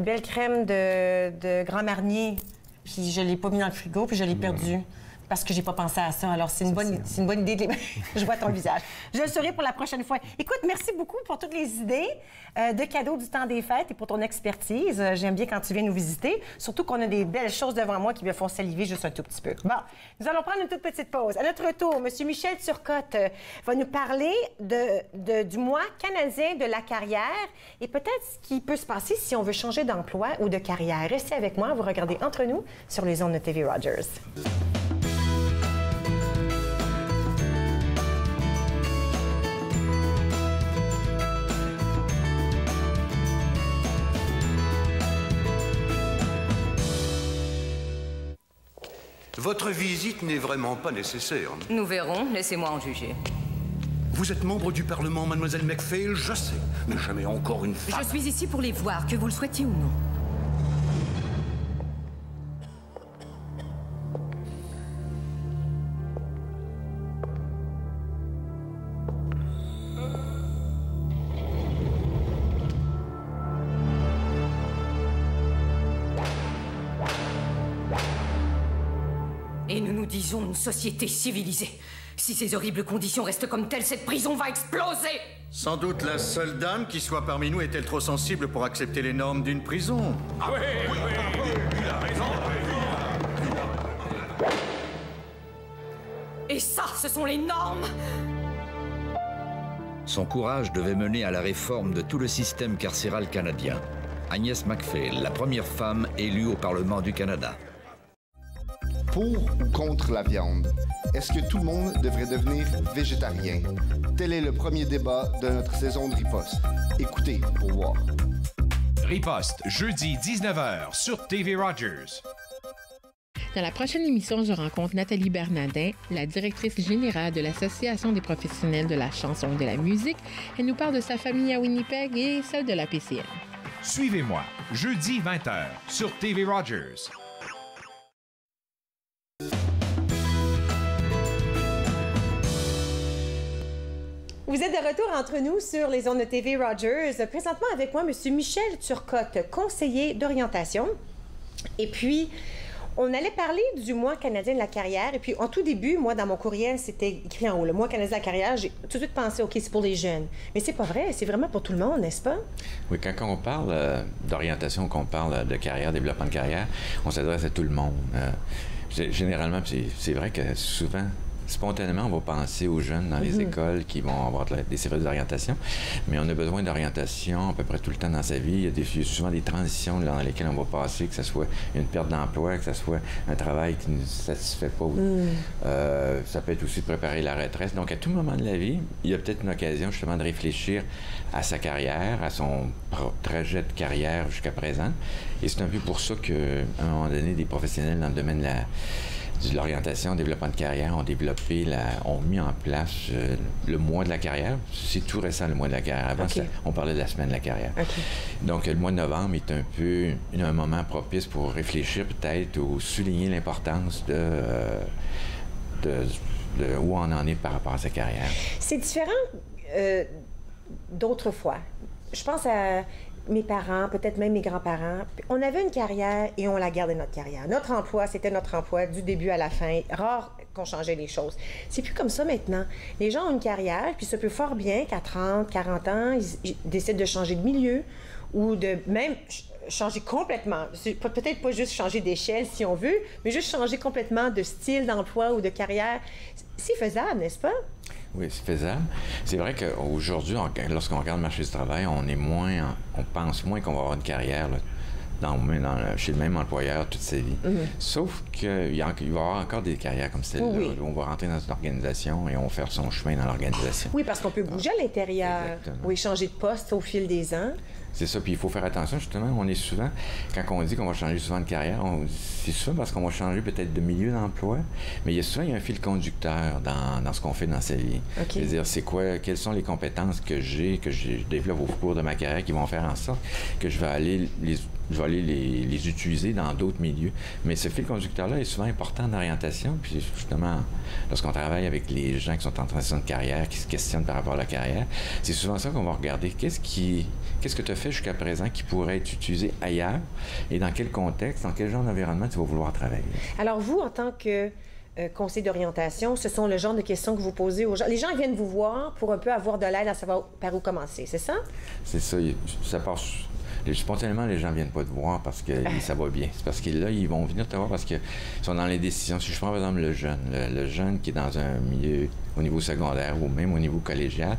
belle crème de Grand Marnier, puis je l'ai pas mis dans le frigo, puis je l'ai perdue. Parce que j'ai pas pensé à ça. Alors, c'est une bonne idée. Je vois ton visage. Je le saurai pour la prochaine fois. Écoute, merci beaucoup pour toutes les idées de cadeaux du temps des fêtes et pour ton expertise. J'aime bien quand tu viens nous visiter. Surtout qu'on a des belles choses devant moi qui me font saliver juste un tout petit peu. Bon, nous allons prendre une toute petite pause. À notre retour, M. Michel Turcotte va nous parler du mois canadien de la carrière et peut-être ce qui peut se passer si on veut changer d'emploi ou de carrière. Restez avec moi. Vous regardez Entre nous sur les ondes de TV Rogers. Votre visite n'est vraiment pas nécessaire. Nous verrons. Laissez-moi en juger. Vous êtes membre du Parlement, mademoiselle McPhail, je sais. Mais jamais encore une femme. Je suis ici pour les voir, que vous le souhaitiez ou non. nous disons une société civilisée. Si ces horribles conditions restent comme telles, cette prison va exploser! Sans doute la seule dame qui soit parmi nous est-elle trop sensible pour accepter les normes d'une prison. Ah oui, il a raison. Et ça, ce sont les normes! Son courage devait mener à la réforme de tout le système carcéral canadien. Agnès MacPhail, la première femme élue au Parlement du Canada. Pour ou contre la viande? Est-ce que tout le monde devrait devenir végétarien? Tel est le premier débat de notre saison de Riposte. Écoutez pour voir. Riposte, jeudi 19h sur TV Rogers. Dans la prochaine émission, je rencontre Nathalie Bernardin, la directrice générale de l'Association des professionnels de la chanson et de la musique. Elle nous parle de sa famille à Winnipeg et celle de la PCN. Suivez-moi, jeudi 20h sur TV Rogers. Vous êtes de retour entre nous sur les ondes de TV Rogers. Présentement avec moi, M. Michel Turcotte, conseiller d'orientation. Et puis, on allait parler du mois canadien de la carrière. Et puis, en tout début, moi, dans mon courriel, c'était écrit en haut, le mois canadien de la carrière. J'ai tout de suite pensé, OK, c'est pour les jeunes. Mais c'est pas vrai. C'est vraiment pour tout le monde, n'est-ce pas? Oui, quand on parle d'orientation, qu'on parle de carrière, développement de carrière, on s'adresse à tout le monde. Généralement, c'est vrai que souvent, spontanément, on va penser aux jeunes dans les écoles qui vont avoir des services d'orientation, mais on a besoin d'orientation à peu près tout le temps dans sa vie. Il y a souvent des transitions dans lesquelles on va passer, que ce soit une perte d'emploi, que ce soit un travail qui ne nous satisfait pas. Ça peut être aussi de préparer la retraite. Donc, à tout moment de la vie, il y a peut-être une occasion justement de réfléchir à sa carrière, à son trajet de carrière jusqu'à présent. Et c'est un peu pour ça qu'à un moment donné, des professionnels dans le domaine de l'orientation, développement de carrière ont mis en place le mois de la carrière. C'est tout récent, le mois de la carrière. Avant, on parlait de la semaine de la carrière. Donc, le mois de novembre est un peu un moment propice pour réfléchir peut-être ou souligner l'importance de où on en est par rapport à sa carrière. C'est différent d'autrefois. Je pense à mes parents, peut-être même mes grands-parents. On avait une carrière et on la gardait, notre carrière. Notre emploi, c'était notre emploi du début à la fin. Rare qu'on changeait les choses. C'est plus comme ça maintenant. Les gens ont une carrière, puis ça peut fort bien qu'à 30, 40 ans, ils décident de changer de milieu ou de même changer complètement. Peut-être pas juste changer d'échelle si on veut, mais juste changer complètement de style d'emploi ou de carrière. C'est faisable, n'est-ce pas? Oui, c'est faisable. C'est vrai qu'aujourd'hui, lorsqu'on regarde le marché du travail, on pense moins qu'on va avoir une carrière chez le même employeur toute sa vie. Sauf qu'il va y avoir encore des carrières comme celle-là. Où on va rentrer dans une organisation et on va faire son chemin dans l'organisation. Oui, parce qu'on peut bouger à l'intérieur. Oui, changer de poste au fil des ans. C'est ça, puis il faut faire attention, justement, on est souvent, quand on dit qu'on va changer souvent de carrière, c'est souvent parce qu'on va changer peut-être de milieu d'emploi, mais il y a un fil conducteur dans ce qu'on fait dans sa vie. C'est-à-dire, quelles sont les compétences que je développe au cours de ma carrière qui vont faire en sorte que je vais aller les utiliser dans d'autres milieux. Mais ce fil conducteur-là est souvent important d'orientation, puis justement, lorsqu'on travaille avec les gens qui sont en transition de carrière, qui se questionnent par rapport à la carrière, c'est souvent ça qu'on va regarder. Qu'est-ce que tu as fait jusqu'à présent qui pourrait être utilisé ailleurs et dans quel contexte, dans quel genre d'environnement tu vas vouloir travailler? Alors vous, en tant que conseiller d'orientation, ce sont le genre de questions que vous posez aux gens. Les gens viennent vous voir pour un peu avoir de l'aide à savoir par où commencer, c'est ça? C'est ça. Ça passe... Spontanément, les gens ne viennent pas te voir parce que ça va bien. C'est parce que là, ils vont venir te voir parce qu'ils sont dans les décisions. Si je prends par exemple le jeune qui est dans un milieu au niveau secondaire ou même au niveau collégial,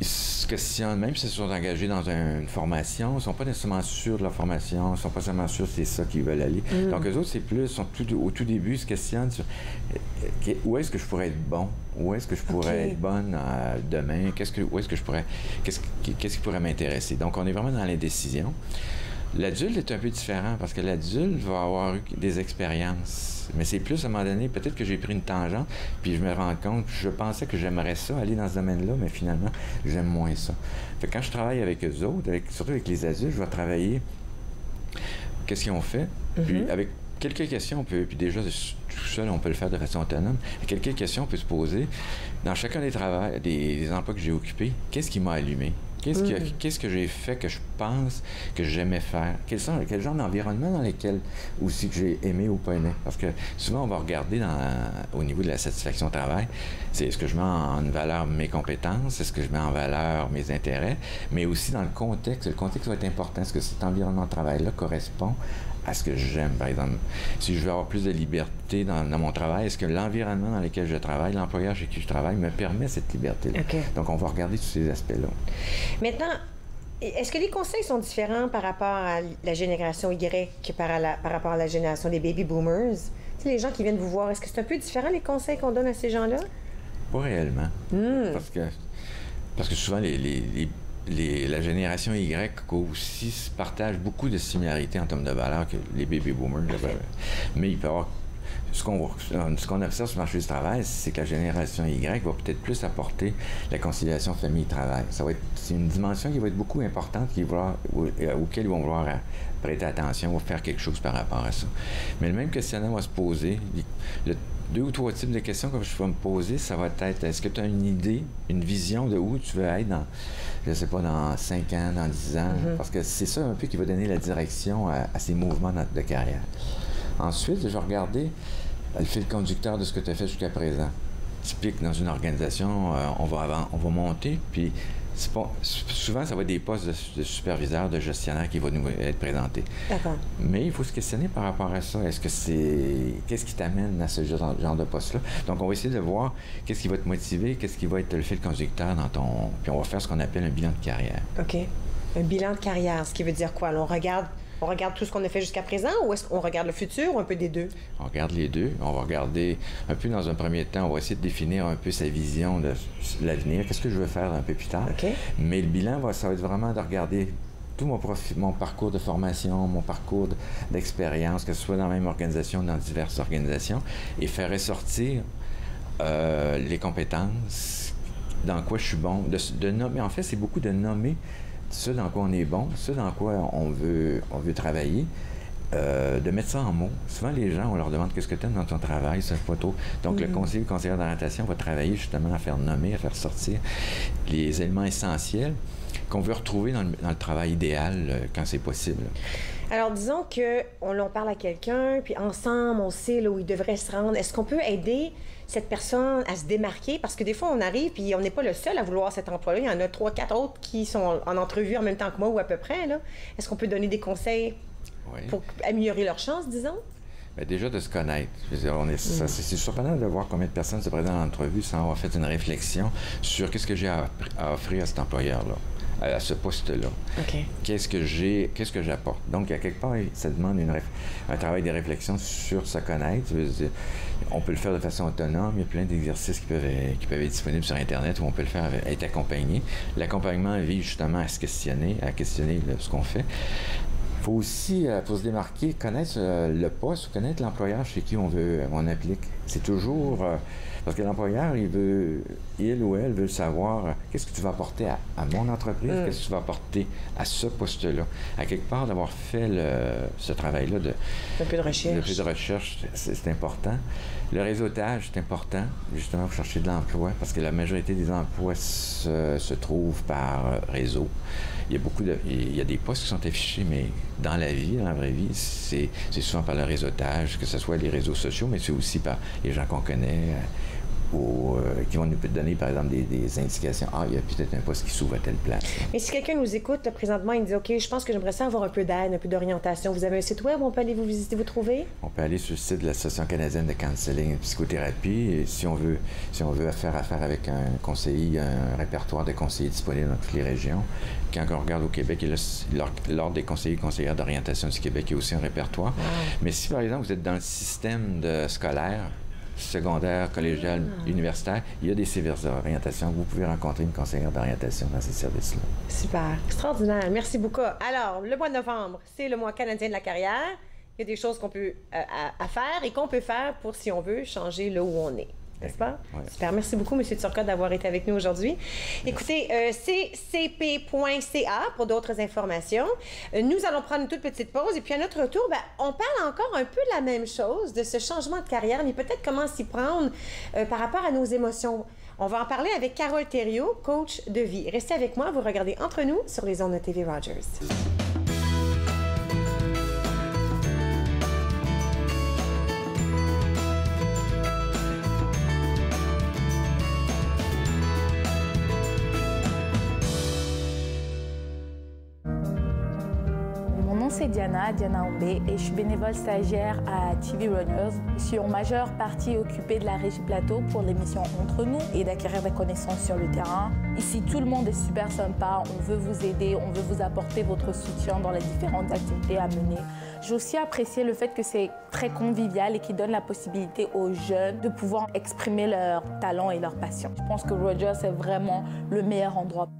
ils se questionnent, même s'ils sont engagés dans une formation, ils ne sont pas nécessairement sûrs de leur formation, ils ne sont pas nécessairement sûrs que c'est ça qu'ils veulent aller. Donc, eux autres, c'est plus, au tout début, ils se questionnent sur où est-ce que je pourrais être bon, où est-ce que je pourrais être bonne demain, qu'est-ce qui pourrait m'intéresser. Donc, on est vraiment dans l'indécision. L'adulte est un peu différent parce que l'adulte va avoir eu des expériences. Mais c'est plus, à un moment donné, peut-être que j'ai pris une tangente, puis je me rends compte, je pensais que j'aimerais ça, aller dans ce domaine-là, mais finalement, j'aime moins ça. Fait que quand je travaille avec eux autres, surtout avec les adultes, je vais travailler qu'est-ce qu'ils ont fait, puis avec quelques questions, puis déjà, tout seul, on peut le faire de façon autonome. Quelques questions, on peut se poser. Dans chacun des emplois que j'ai occupés, qu'est-ce qui m'a allumé? Qu'est-ce que j'ai fait que je pense que j'aimais faire? Quel genre d'environnement dans lequel aussi que j'ai aimé ou pas aimé? Parce que souvent, on va regarder au niveau de la satisfaction au travail, c'est est-ce que je mets en valeur mes compétences, est-ce que je mets en valeur mes intérêts, mais aussi dans le contexte va être important. Est-ce que cet environnement de travail-là correspond à ce que j'aime? Par exemple, si je veux avoir plus de liberté dans mon travail, est-ce que l'environnement dans lequel je travaille, l'employeur chez qui je travaille, me permet cette liberté-là? Donc, on va regarder tous ces aspects-là. Maintenant, est-ce que les conseils sont différents par rapport à la génération Y que par rapport à la génération des baby boomers? Tu sais, les gens qui viennent vous voir, est-ce que c'est un peu différent les conseils qu'on donne à ces gens-là? Pas réellement. Parce que souvent, la génération Y aussi partage beaucoup de similarités en termes de valeur que les baby boomers. Mais il peut y avoir... Ce qu'on observe sur le marché du travail, c'est que la génération Y va peut-être plus apporter la conciliation famille-travail. C'est une dimension qui va être beaucoup importante, auquel ils vont vouloir prêter attention, ou faire quelque chose par rapport à ça. Mais le même questionnement va se poser. Le 2 ou 3 types de questions que je vais me poser, ça va être, est-ce que tu as une idée, une vision de où tu veux être dans, je sais pas, dans 5 ans, dans 10 ans? Parce que c'est ça un peu qui va donner la direction à ces mouvements de carrière. Ensuite, je vais regarder le fil conducteur de ce que tu as fait jusqu'à présent. Typique, dans une organisation, on va monter, puis souvent, ça va être des postes de superviseur, de gestionnaire qui vont nous être présentés. D'accord. Mais il faut se questionner par rapport à ça. Qu'est-ce qui t'amène à ce genre de poste-là? Donc, on va essayer de voir qu'est-ce qui va te motiver, qu'est-ce qui va être le fil conducteur dans ton... Puis on va faire ce qu'on appelle un bilan de carrière. OK. Un bilan de carrière, ce qui veut dire quoi? Alors, on regarde tout ce qu'on a fait jusqu'à présent ou est-ce qu'on regarde le futur ou un peu des deux? On regarde les deux. On va regarder un peu dans un premier temps, on va essayer de définir un peu sa vision de l'avenir. Qu'est-ce que je veux faire un peu plus tard? Mais le bilan, ça va être vraiment de regarder tout mon parcours de formation, mon parcours d'expérience, que ce soit dans la même organisation ou dans diverses organisations, et faire ressortir les compétences, dans quoi je suis bon. De nommer, en fait, c'est beaucoup de nommer ce dans quoi on est bon, ce dans quoi on veut travailler, de mettre ça en mots. Souvent, les gens, on leur demande qu'est-ce que tu aimes dans ton travail, ça pas trop. Donc, le conseiller d'orientation va travailler justement à faire nommer, à faire sortir les éléments essentiels qu'on veut retrouver dans le travail idéal quand c'est possible. Alors, disons qu'on parle à quelqu'un, puis ensemble, on sait là où il devrait se rendre. Est-ce qu'on peut aider cette personne à se démarquer? Parce que des fois, on arrive, puis on n'est pas le seul à vouloir cet emploi-là. Il y en a 3, 4 autres qui sont en entrevue en même temps que moi ou à peu près. Est-ce qu'on peut donner des conseils pour améliorer leurs chances, disons? Bien, déjà, de se connaître. Je veux dire, c'est surprenant de voir combien de personnes se présentent en entrevue sans avoir fait une réflexion sur qu'est-ce que j'ai à offrir à cet employeur-là, à ce poste-là. Qu'est-ce que j'apporte? Donc, à quelque part, ça demande un travail de réflexion sur se connaître. Je veux dire, on peut le faire de façon autonome. Il y a plein d'exercices qui peuvent être disponibles sur Internet où on peut le faire être accompagné. L'accompagnement vise justement à se questionner, ce qu'on fait. Il faut aussi, pour se démarquer, connaître le poste ou connaître l'employeur chez qui on applique. C'est toujours... parce que l'employeur, il ou elle veut savoir qu'est-ce que tu vas apporter à mon entreprise, qu'est-ce que tu vas apporter à ce poste-là. À quelque part, d'avoir fait ce travail-là un peu de recherche. Le peu de recherche, c'est important. Le réseautage, c'est important, justement, pour chercher de l'emploi, parce que la majorité des emplois se trouvent par réseau. Il y a des postes qui sont affichés, mais dans la vraie vie, c'est souvent par le réseautage, que ce soit les réseaux sociaux, mais c'est aussi par les gens qu'on connaît, qui vont nous donner, par exemple, des indications. Ah, il y a peut-être un poste qui s'ouvre à telle place. Mais si quelqu'un nous écoute, là, présentement, il dit, OK, je pense que j'aimerais ça avoir un peu d'aide, un peu d'orientation. Vous avez un site web où on peut aller vous visiter, vous trouver? On peut aller sur le site de l'Association canadienne de counseling et psychothérapie. Et si on veut faire affaire avec un conseiller, un répertoire de conseillers disponibles dans toutes les régions. Quand on regarde au Québec, l'Ordre des conseillers et conseillères d'orientation du Québec, il y a aussi un répertoire. Mais si, par exemple, vous êtes dans le système scolaire, secondaire, collégial, universitaire, il y a des services d'orientation. Vous pouvez rencontrer une conseillère d'orientation dans ces services-là. Super. Extraordinaire. Merci beaucoup. Alors, le mois de novembre, c'est le mois canadien de la carrière. Il y a des choses qu'on peut à faire et qu'on peut faire pour, si on veut, changer là où on est. N'est-ce pas? Ouais. Super. Merci beaucoup, M. Turcotte, d'avoir été avec nous aujourd'hui. Écoutez, ccp.ca pour d'autres informations. Nous allons prendre une toute petite pause et puis à notre retour, on parle encore un peu de la même chose, de ce changement de carrière, mais peut-être comment s'y prendre par rapport à nos émotions. On va en parler avec Carole Thériault, coach de vie. Restez avec moi, vous regardez Entre nous sur les ondes de TV Rogers. C'est Diana Ombé et je suis bénévole stagiaire à TV Rogers. Je suis en majeure partie occupée de la Régie Plateau pour l'émission Entre nous et d'acquérir des connaissances sur le terrain. Ici, tout le monde est super sympa. On veut vous aider, on veut vous apporter votre soutien dans les différentes activités à mener. J'ai aussi apprécié le fait que c'est très convivial et qui donne la possibilité aux jeunes de pouvoir exprimer leurs talents et leurs passions. Je pense que Rogers est vraiment le meilleur endroit.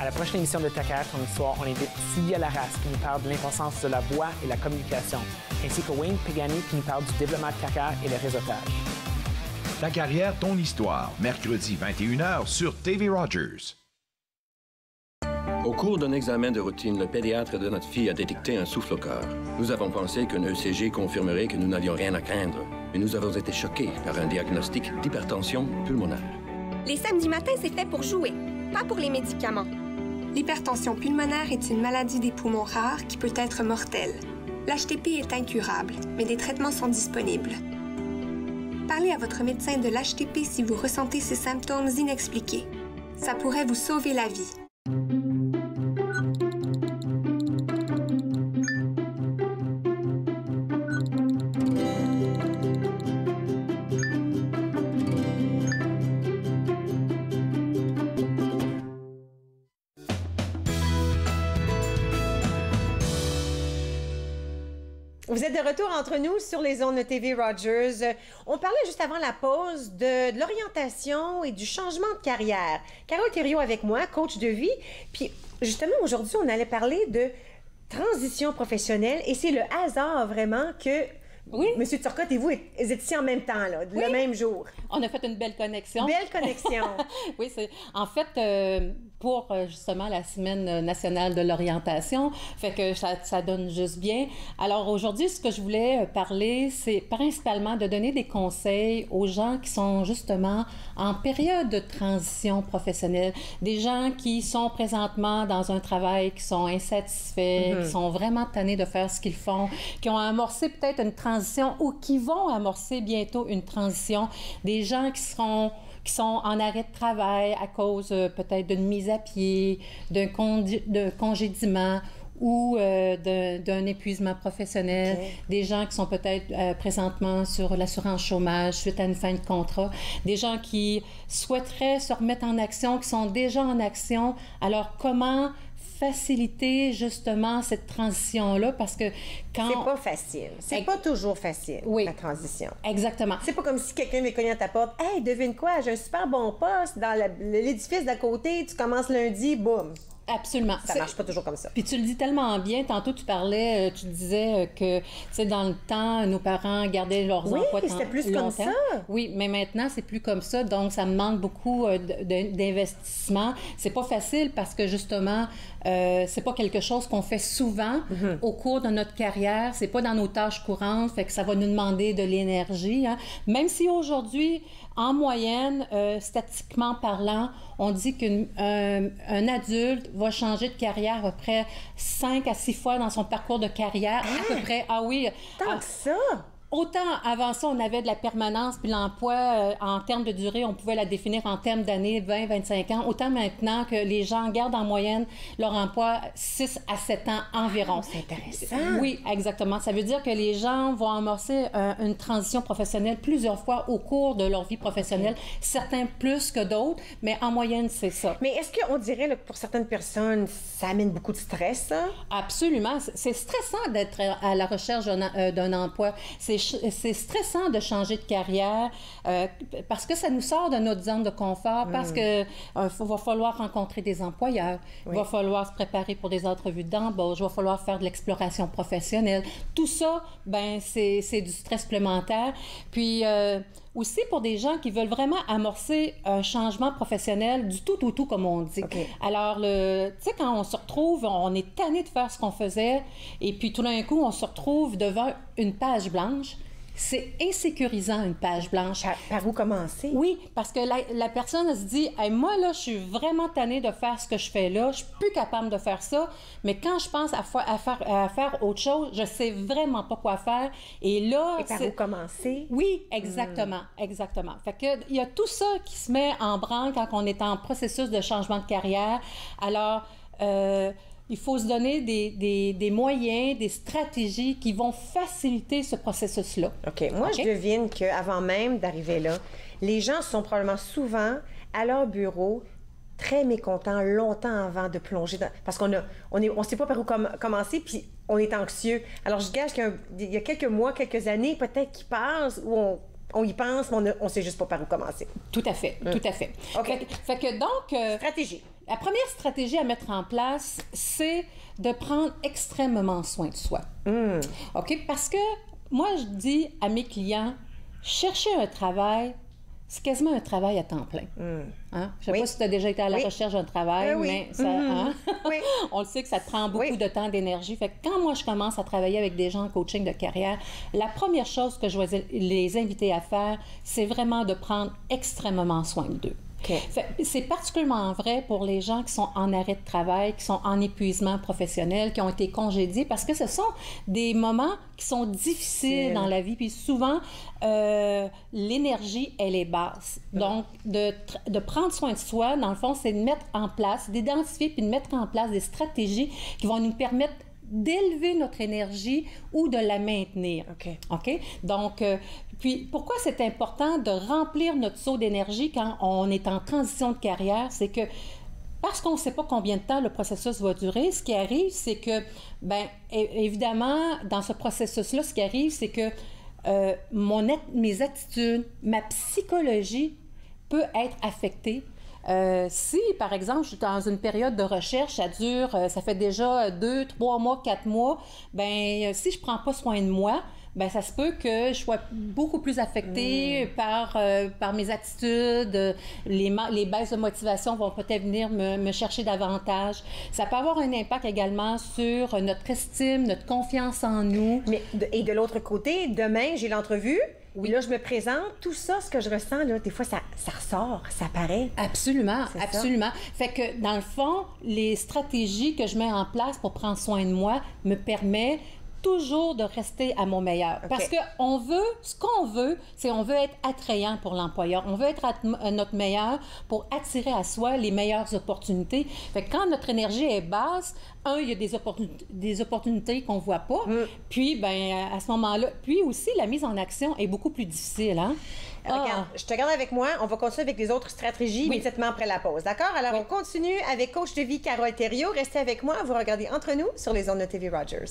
À la prochaine émission de Ta carrière, ton histoire, on invite Sylvia Larrasse qui nous parle de l'importance de la voix et la communication, ainsi que Wayne Pegani qui nous parle du développement de carrière et le réseautage. Ta carrière, ton histoire, mercredi 21h sur TV Rogers. Au cours d'un examen de routine, le pédiatre de notre fille a détecté un souffle au cœur. Nous avons pensé qu'un ECG confirmerait que nous n'avions rien à craindre, mais nous avons été choqués par un diagnostic d'hypertension pulmonaire. Les samedis matins, c'est fait pour jouer, pas pour les médicaments. L'hypertension pulmonaire est une maladie des poumons rares qui peut être mortelle. L'HTP est incurable, mais des traitements sont disponibles. Parlez à votre médecin de l'HTP si vous ressentez ces symptômes inexpliqués. Ça pourrait vous sauver la vie. Vous êtes de retour entre nous sur les ondes de TV Rogers. On parlait juste avant la pause de l'orientation et du changement de carrière. Carole Thériault avec moi, coach de vie. Puis justement, aujourd'hui, on allait parler de transition professionnelle et c'est le hasard vraiment que Monsieur Turcotte et vous êtes ici en même temps, là, le même jour. On a fait une belle connexion. Belle connexion. Oui, c'est en fait pour justement la Semaine nationale de l'orientation, fait que ça donne juste bien. Alors aujourd'hui, ce que je voulais parler, c'est principalement de donner des conseils aux gens qui sont justement en période de transition professionnelle, des gens qui sont présentement dans un travail, qui sont insatisfaits, qui sont vraiment tannés de faire ce qu'ils font, qui ont amorcé peut-être une transition ou qui vont amorcer bientôt une transition, des gens qui sont en arrêt de travail à cause peut-être d'une mise à pied, d'un congédiement ou d'un épuisement professionnel, des gens qui sont peut-être présentement sur l'assurance chômage suite à une fin de contrat, des gens qui souhaiteraient se remettre en action, qui sont déjà en action. Alors, comment faciliter justement cette transition-là, parce que quand... C'est pas facile. C'est pas toujours facile, la transition. Exactement. C'est pas comme si quelqu'un m'est cogné à ta porte. « Hey, devine quoi, j'ai un super bon poste dans l'édifice d'à côté, tu commences lundi, boum! » Absolument. Ça marche pas toujours comme ça. Puis tu le dis tellement bien. Tantôt, tu parlais, tu disais que, tu sais, dans le temps, nos parents gardaient leurs emplois longtemps. Oui, c'était plus comme ça. Oui, mais maintenant, c'est plus comme ça. Donc, ça demande beaucoup d'investissement. C'est pas facile parce que, justement, c'est pas quelque chose qu'on fait souvent au cours de notre carrière. C'est pas dans nos tâches courantes. Fait que ça va nous demander de l'énergie. Hein. Même si aujourd'hui, en moyenne, statistiquement parlant, on dit qu'un adulte va changer de carrière à peu près 5 à 6 fois dans son parcours de carrière. À peu près, Tant que ça! Autant avant ça, on avait de la permanence, puis l'emploi, en termes de durée, on pouvait la définir en termes d'années, 20, 25 ans. Autant maintenant que les gens gardent en moyenne leur emploi 6 à 7 ans environ. C'est intéressant. Oui, exactement. Ça veut dire que les gens vont amorcer une transition professionnelle plusieurs fois au cours de leur vie professionnelle, certains plus que d'autres, mais en moyenne, c'est ça. Mais est-ce qu'on dirait que pour certaines personnes, ça amène beaucoup de stress, ça? Absolument. C'est stressant d'être à la recherche d'un emploi. C'est stressant de changer de carrière parce que ça nous sort de notre zone de confort, parce que va falloir rencontrer des employeurs, il va falloir se préparer pour des entrevues d'embauche, il va falloir faire de l'exploration professionnelle. Tout ça, ben c'est du stress supplémentaire. Puis aussi pour des gens qui veulent vraiment amorcer un changement professionnel du tout, comme on dit. Alors, tu sais, quand on se retrouve, on est tanné de faire ce qu'on faisait, et puis tout d'un coup, on se retrouve devant une page blanche. c'est insécurisant, une page blanche. Par où commencer? Oui, parce que la personne elle se dit hey, moi, là, je suis vraiment tannée de faire ce que je fais là, je suis plus capable de faire ça, mais quand je pense à faire autre chose, je sais vraiment pas quoi faire. Et là... Et par où commencer? Oui, exactement, exactement. Fait que il y a tout ça qui se met en branle quand on est en processus de changement de carrière. Alors, il faut se donner des moyens, des stratégies qui vont faciliter ce processus-là. OK. Moi, je devine qu'avant même d'arriver là, les gens sont probablement souvent à leur bureau très mécontents longtemps avant de plonger dans... Parce qu'on on sait pas par où commencer, puis on est anxieux. Alors, je gage qu'il y a quelques mois, quelques années, peut-être qui passent où on y pense, mais on sait juste pas par où commencer. Tout à fait, tout à fait. OK. Fait que donc... stratégie. La première stratégie à mettre en place, c'est de prendre extrêmement soin de soi. OK? Parce que moi, je dis à mes clients, chercher un travail, c'est quasiment un travail à temps plein. Hein? Je ne sais pas si tu as déjà été à la recherche d'un travail, mais ça, hein? On le sait que ça te prend beaucoup de temps, d'énergie. Fait que quand moi, je commence à travailler avec des gens en coaching de carrière, la première chose que je vais les inviter à faire, c'est vraiment de prendre extrêmement soin d'eux. C'est particulièrement vrai pour les gens qui sont en arrêt de travail, qui sont en épuisement professionnel, qui ont été congédiés, parce que ce sont des moments qui sont difficiles dans la vie. Puis souvent, l'énergie, elle est basse. Donc, de prendre soin de soi, dans le fond, c'est de mettre en place, d'identifier puis de mettre en place des stratégies qui vont nous permettre d'élever notre énergie ou de la maintenir. OK? Donc, puis pourquoi c'est important de remplir notre seau d'énergie quand on est en transition de carrière? C'est que parce qu'on ne sait pas combien de temps le processus va durer, ce qui arrive, c'est que, bien, évidemment, dans ce processus-là, ce qui arrive, c'est que mes attitudes, ma psychologie peut être affectée. Si, par exemple, je suis dans une période de recherche, ça fait déjà 2, 3 mois, 4 mois, bien, si je ne prends pas soin de moi, bien, ça se peut que je sois beaucoup plus affectée par mes attitudes. Les baisses de motivation vont peut-être venir me chercher davantage. Ça peut avoir un impact également sur notre estime, notre confiance en nous. Et de l'autre côté, demain, j'ai l'entrevue. Oui, là, je me présente. Tout ça, ce que je ressens, là, des fois, ça ressort, ça apparaît. Absolument, absolument. Fait que, dans le fond, les stratégies que je mets en place pour prendre soin de moi me permettent toujours de rester à mon meilleur. Parce que ce qu'on veut, c'est on veut être attrayant pour l'employeur. On veut être à notre meilleur pour attirer à soi les meilleures opportunités. Fait que quand notre énergie est basse, il y a des opportunités qu'on ne voit pas. Puis, ben, à ce moment-là, puis aussi, la mise en action est beaucoup plus difficile, hein? Regarde, je te garde avec moi. On va continuer avec les autres stratégies immédiatement après la pause. D'accord? Alors, on continue avec coach de vie Carole Thériault. Restez avec moi. Vous regardez Entre nous sur les ondes de TV Rogers.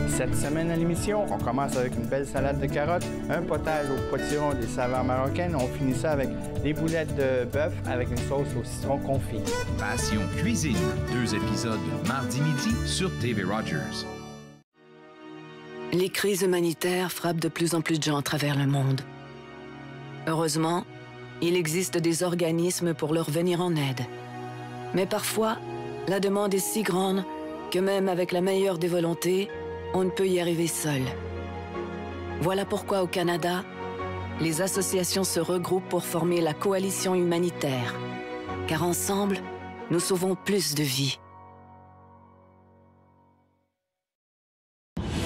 Cette semaine à l'émission, on commence avec une belle salade de carottes, un potage au potiron des saveurs marocaines. On finit ça avec des boulettes de bœuf avec une sauce au citron confit. Passion cuisine, 2 épisodes mardi midi sur TV Rogers. Les crises humanitaires frappent de plus en plus de gens à travers le monde. Heureusement, il existe des organismes pour leur venir en aide. Mais parfois, la demande est si grande que même avec la meilleure des volontés, on ne peut y arriver seul. Voilà pourquoi au Canada, les associations se regroupent pour former la coalition humanitaire. Car ensemble, nous sauvons plus de vies.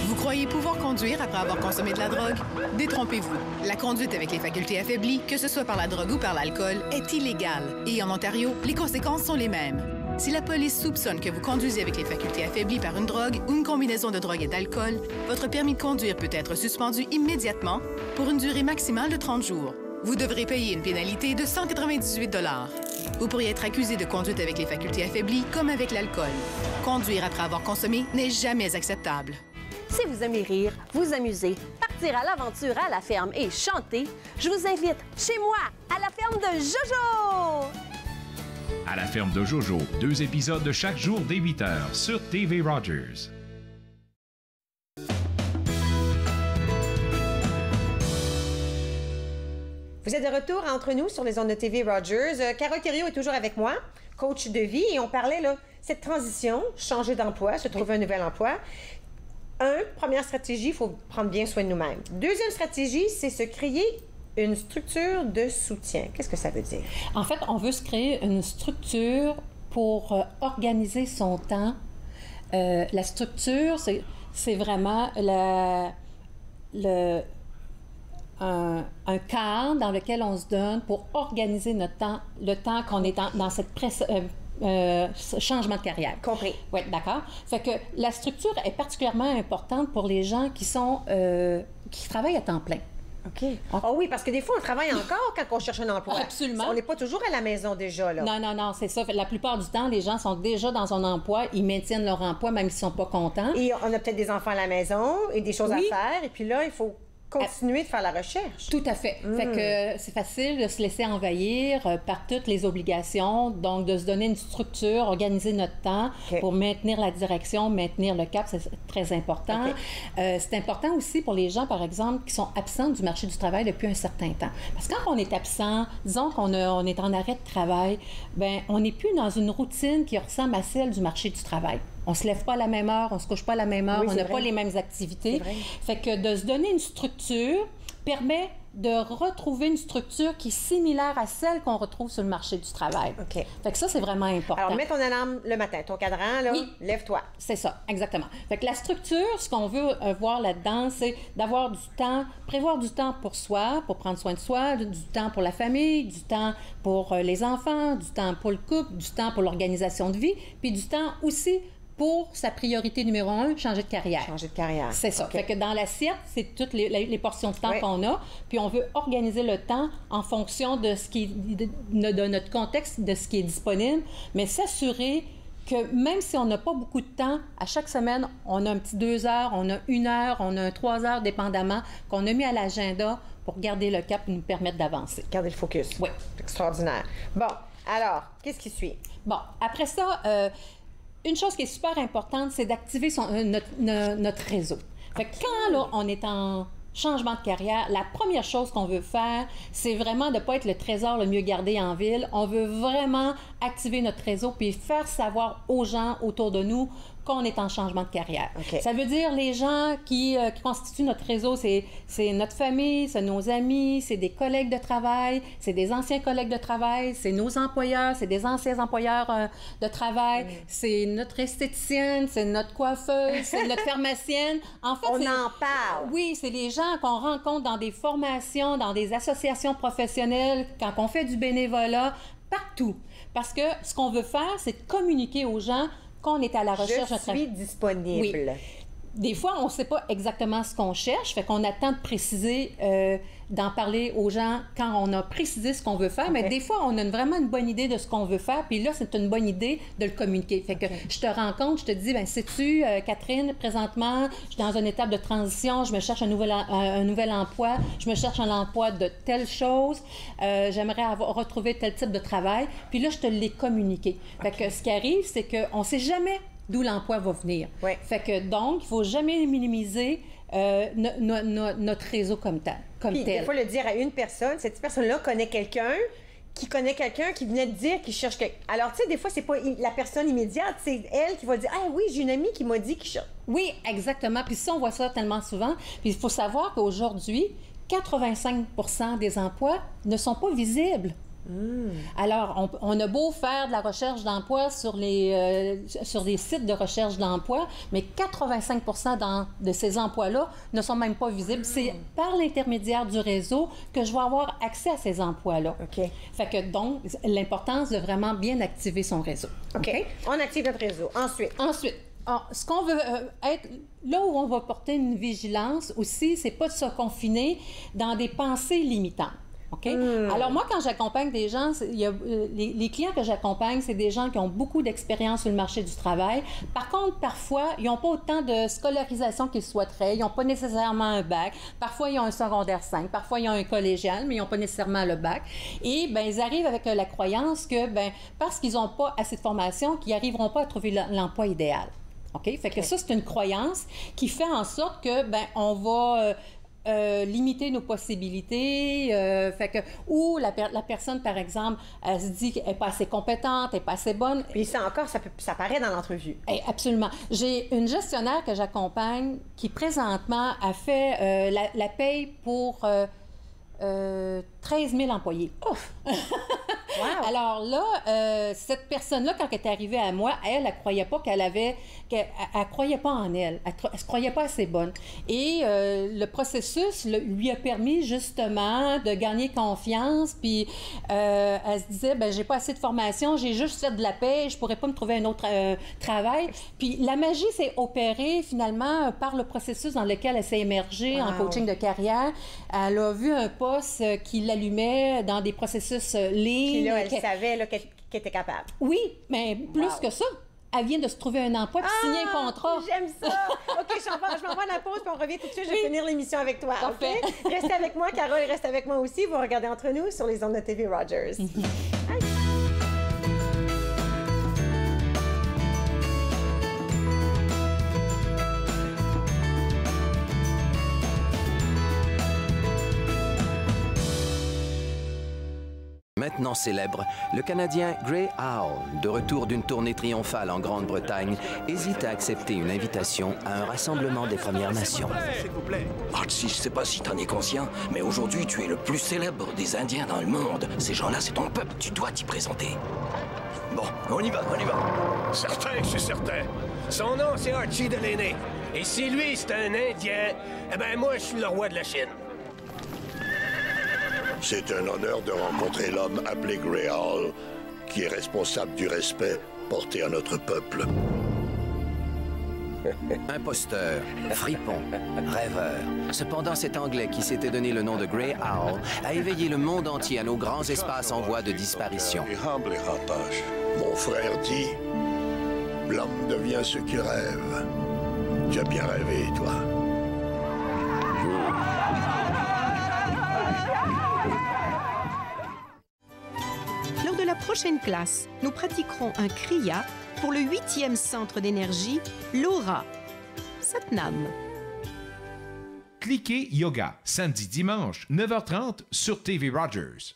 Vous croyez pouvoir conduire après avoir consommé de la drogue? Détrompez-vous. La conduite avec les facultés affaiblies, que ce soit par la drogue ou par l'alcool, est illégale. Et en Ontario, les conséquences sont les mêmes. Si la police soupçonne que vous conduisez avec les facultés affaiblies par une drogue ou une combinaison de drogue et d'alcool, votre permis de conduire peut être suspendu immédiatement pour une durée maximale de 30 jours. Vous devrez payer une pénalité de 198 $. Vous pourriez être accusé de conduite avec les facultés affaiblies comme avec l'alcool. Conduire après avoir consommé n'est jamais acceptable. Si vous aimez rire, vous amuser, partir à l'aventure à la ferme et chanter, je vous invite chez moi, à la ferme de Jojo! À la ferme de Jojo, 2 épisodes de chaque jour dès 8h sur TV Rogers. Vous êtes de retour entre nous sur les ondes de TV Rogers. Carole Thériault est toujours avec moi, coach de vie, et on parlait, là, cette transition, changer d'emploi, se trouver un nouvel emploi. Première stratégie, il faut prendre bien soin de nous-mêmes. Deuxième stratégie, c'est se créer une structure de soutien. Qu'est-ce que ça veut dire? En fait, on veut se créer une structure pour organiser son temps. La structure, c'est vraiment un cadre dans lequel on se donne pour organiser notre temps, le temps qu'on est dans cette changement de carrière. Compris. Oui, d'accord. Fait que la structure est particulièrement importante pour les gens qui travaillent à temps plein. OK. Ah oui, parce que des fois, on travaille encore quand on cherche un emploi. Absolument. On n'est pas toujours à la maison déjà, là. Non, c'est ça. La plupart du temps, les gens sont déjà dans un emploi, ils maintiennent leur emploi même s'ils ne sont pas contents. Et on a peut-être des enfants à la maison et des choses à faire, et puis là, il faut continuer de faire la recherche. Tout à fait. Fait que c'est facile de se laisser envahir par toutes les obligations, donc de se donner une structure, organiser notre temps pour maintenir la direction, maintenir le cap, c'est très important. C'est important aussi pour les gens, par exemple, qui sont absents du marché du travail depuis un certain temps. Parce que quand on est absent, disons qu'on est en arrêt de travail, ben on n'est plus dans une routine qui ressemble à celle du marché du travail. On se lève pas à la même heure, on se couche pas à la même heure, on n'a pas les mêmes activités. Fait que de se donner une structure permet de retrouver une structure qui est similaire à celle qu'on retrouve sur le marché du travail. OK. Fait que ça, c'est vraiment important. Alors, mets ton alarme le matin, ton cadran, là, lève-toi. C'est ça, exactement. Fait que la structure, ce qu'on veut voir là-dedans, c'est d'avoir du temps, prévoir du temps pour soi, pour prendre soin de soi, du temps pour la famille, du temps pour les enfants, du temps pour le couple, du temps pour l'organisation de vie, puis du temps aussi pour sa priorité numéro 1, changer de carrière. Changer de carrière. C'est ça. Fait que dans l'assiette, c'est toutes les portions de temps qu'on a, puis on veut organiser le temps en fonction de ce qui est, de notre contexte, de ce qui est disponible, mais s'assurer que même si on n'a pas beaucoup de temps, à chaque semaine, on a un petit 2 heures, on a 1 heure, on a 3 heures, dépendamment, qu'on a mis à l'agenda pour garder le cap et nous permettre d'avancer. Garder le focus. Oui. Extraordinaire. Bon, alors, qu'est-ce qui suit? Bon, après ça, une chose qui est super importante, c'est d'activer notre réseau. Fait que quand là, on est en changement de carrière, la première chose qu'on veut faire, c'est vraiment de ne pas être le trésor le mieux gardé en ville. On veut vraiment activer notre réseau puis faire savoir aux gens autour de nous qu'on est en changement de carrière. Ça veut dire les gens qui constituent notre réseau, c'est notre famille, c'est nos amis, c'est des collègues de travail, c'est des anciens collègues de travail, c'est nos employeurs, c'est des anciens employeurs de travail, c'est notre esthéticienne, c'est notre coiffeuse, c'est notre pharmacienne. En fait, on en parle. Oui, c'est les gens qu'on rencontre dans des formations, dans des associations professionnelles, quand on fait du bénévolat, partout. Parce que ce qu'on veut faire, c'est de communiquer aux gens qu'on est à la recherche. Je suis disponible. Oui. Des fois, on ne sait pas exactement ce qu'on cherche, fait qu'on attend de préciser, d'en parler aux gens quand on a précisé ce qu'on veut faire, mais des fois, on a vraiment une bonne idée de ce qu'on veut faire, puis là, c'est une bonne idée de le communiquer. Fait que je te rencontre, je te dis, ben sais-tu, Catherine, présentement, je suis dans une étape de transition, je me cherche un nouvel emploi, je me cherche un emploi de telle chose, j'aimerais retrouver tel type de travail, puis là, je te l'ai communiqué. Fait que ce qui arrive, c'est qu'on ne sait jamais d'où l'emploi va venir. Fait que donc, il ne faut jamais minimiser notre réseau comme tel. Des fois, le dire à une personne, cette personne-là connaît quelqu'un qui venait de dire qu'il cherche quelqu'un. Alors, tu sais, des fois, c'est pas la personne immédiate, c'est elle qui va dire « Ah oui, j'ai une amie qui m'a dit qu'il cherche. » Oui, exactement. Puis ça, on voit ça tellement souvent. Puis il faut savoir qu'aujourd'hui, 85% des emplois ne sont pas visibles. Alors, on a beau faire de la recherche d'emploi sur des sites de recherche d'emploi, mais 85% de ces emplois-là ne sont même pas visibles. C'est par l'intermédiaire du réseau que je vais avoir accès à ces emplois-là. Fait que donc, l'importance de vraiment bien activer son réseau. OK. On active notre réseau. Ensuite, ce qu'on veut être, là où on va porter une vigilance aussi, c'est pas de se confiner dans des pensées limitantes. Alors moi, quand j'accompagne des gens, les clients que j'accompagne, c'est des gens qui ont beaucoup d'expérience sur le marché du travail. Par contre, parfois, ils n'ont pas autant de scolarisation qu'ils souhaiteraient. Ils n'ont pas nécessairement un bac. Parfois, ils ont un secondaire 5. Parfois, ils ont un collégial, mais ils n'ont pas nécessairement le bac. Et ben, ils arrivent avec la croyance que, parce qu'ils n'ont pas assez de formation, qu'ils n'arriveront pas à trouver l'emploi idéal. Fait que ça, c'est une croyance qui fait en sorte que, on va limiter nos possibilités, ou la personne, par exemple, elle se dit qu'elle n'est pas assez compétente, elle n'est pas assez bonne. Puis ça encore, ça paraît dans l'entrevue. Absolument. J'ai une gestionnaire que j'accompagne qui, présentement, a fait la paye pour 13 000 employés. Ouf! Wow. Alors là, cette personne-là, quand elle est arrivée à moi, elle croyait pas elle croyait pas en elle. Elle se croyait pas assez bonne. Et le processus lui a permis justement de gagner confiance. Puis elle se disait, ben j'ai pas assez de formation, j'ai juste fait de la paie, je pourrais pas me trouver un autre travail. Puis la magie s'est opérée finalement par le processus dans lequel elle s'est émergée en coaching de carrière. Elle a vu un poste qui l'allumait dans des processus lignes. Puis là, elle savait qu'elle était capable. Oui, mais plus que ça. Elle vient de se trouver un emploi puis signer un contrat. J'aime ça! OK, je m'envoie à la pause puis on revient tout de suite. Je vais finir l'émission avec toi. Parfait. OK? Restez avec moi, Carole, reste avec moi aussi. Vous regardez Entre nous sur les ondes de TV Rogers. Maintenant célèbre, le Canadien Grey Owl, de retour d'une tournée triomphale en Grande-Bretagne, hésite à accepter une invitation à un rassemblement des Premières Nations. S'il vous plaît. Archie, je sais pas si t'en es conscient, mais aujourd'hui, tu es le plus célèbre des Indiens dans le monde. Ces gens-là, c'est ton peuple, tu dois t'y présenter. Bon, on y va. Certain, je suis certain. Son nom, c'est Archie Delaney. Et si lui, c'est un Indien, eh ben moi, je suis le roi de la Chine. C'est un honneur de rencontrer l'homme appelé Grey Owl, qui est responsable du respect porté à notre peuple. Imposteur, fripon, rêveur. Cependant, cet Anglais qui s'était donné le nom de Grey Owl a éveillé le monde entier à nos grands espaces en voie de disparition. Mon frère dit, l'homme devient ce qu'il rêve. Tu as bien rêvé, toi. Lors de la prochaine classe, nous pratiquerons un Kriya pour le 8e centre d'énergie, l'Aura. Satnam. Cliquez Yoga, samedi-dimanche, 9h30 sur TV Rogers.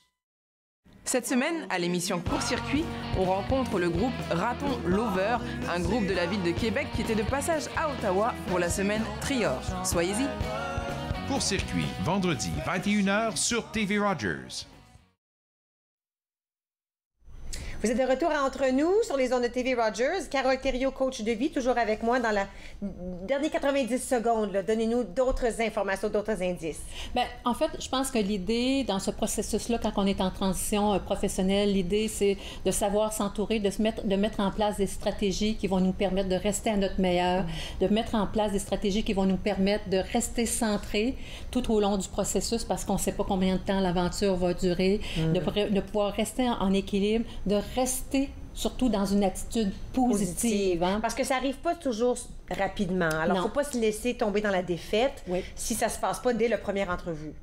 Cette semaine, à l'émission Court-Circuit, on rencontre le groupe Raton Lover, un groupe de la ville de Québec qui était de passage à Ottawa pour la semaine Trior. Soyez-y. Court-Circuit, vendredi, 21h sur TV Rogers. Vous êtes de retour à Entre nous sur les ondes de TV Rogers. Carole Thériault, coach de vie, toujours avec moi dans la dernière 90 secondes. Donnez-nous d'autres informations, d'autres indices. Bien, en fait, je pense que l'idée dans ce processus-là, quand on est en transition professionnelle, l'idée, c'est de savoir s'entourer, de mettre en place des stratégies qui vont nous permettre de rester à notre meilleur, de mettre en place des stratégies qui vont nous permettre de rester centrés tout au long du processus parce qu'on ne sait pas combien de temps l'aventure va durer, de pouvoir rester en équilibre, de rester surtout dans une attitude positive. Hein? Parce que ça n'arrive pas toujours rapidement. Alors, il ne faut pas se laisser tomber dans la défaite si ça ne se passe pas dès la première entrevue.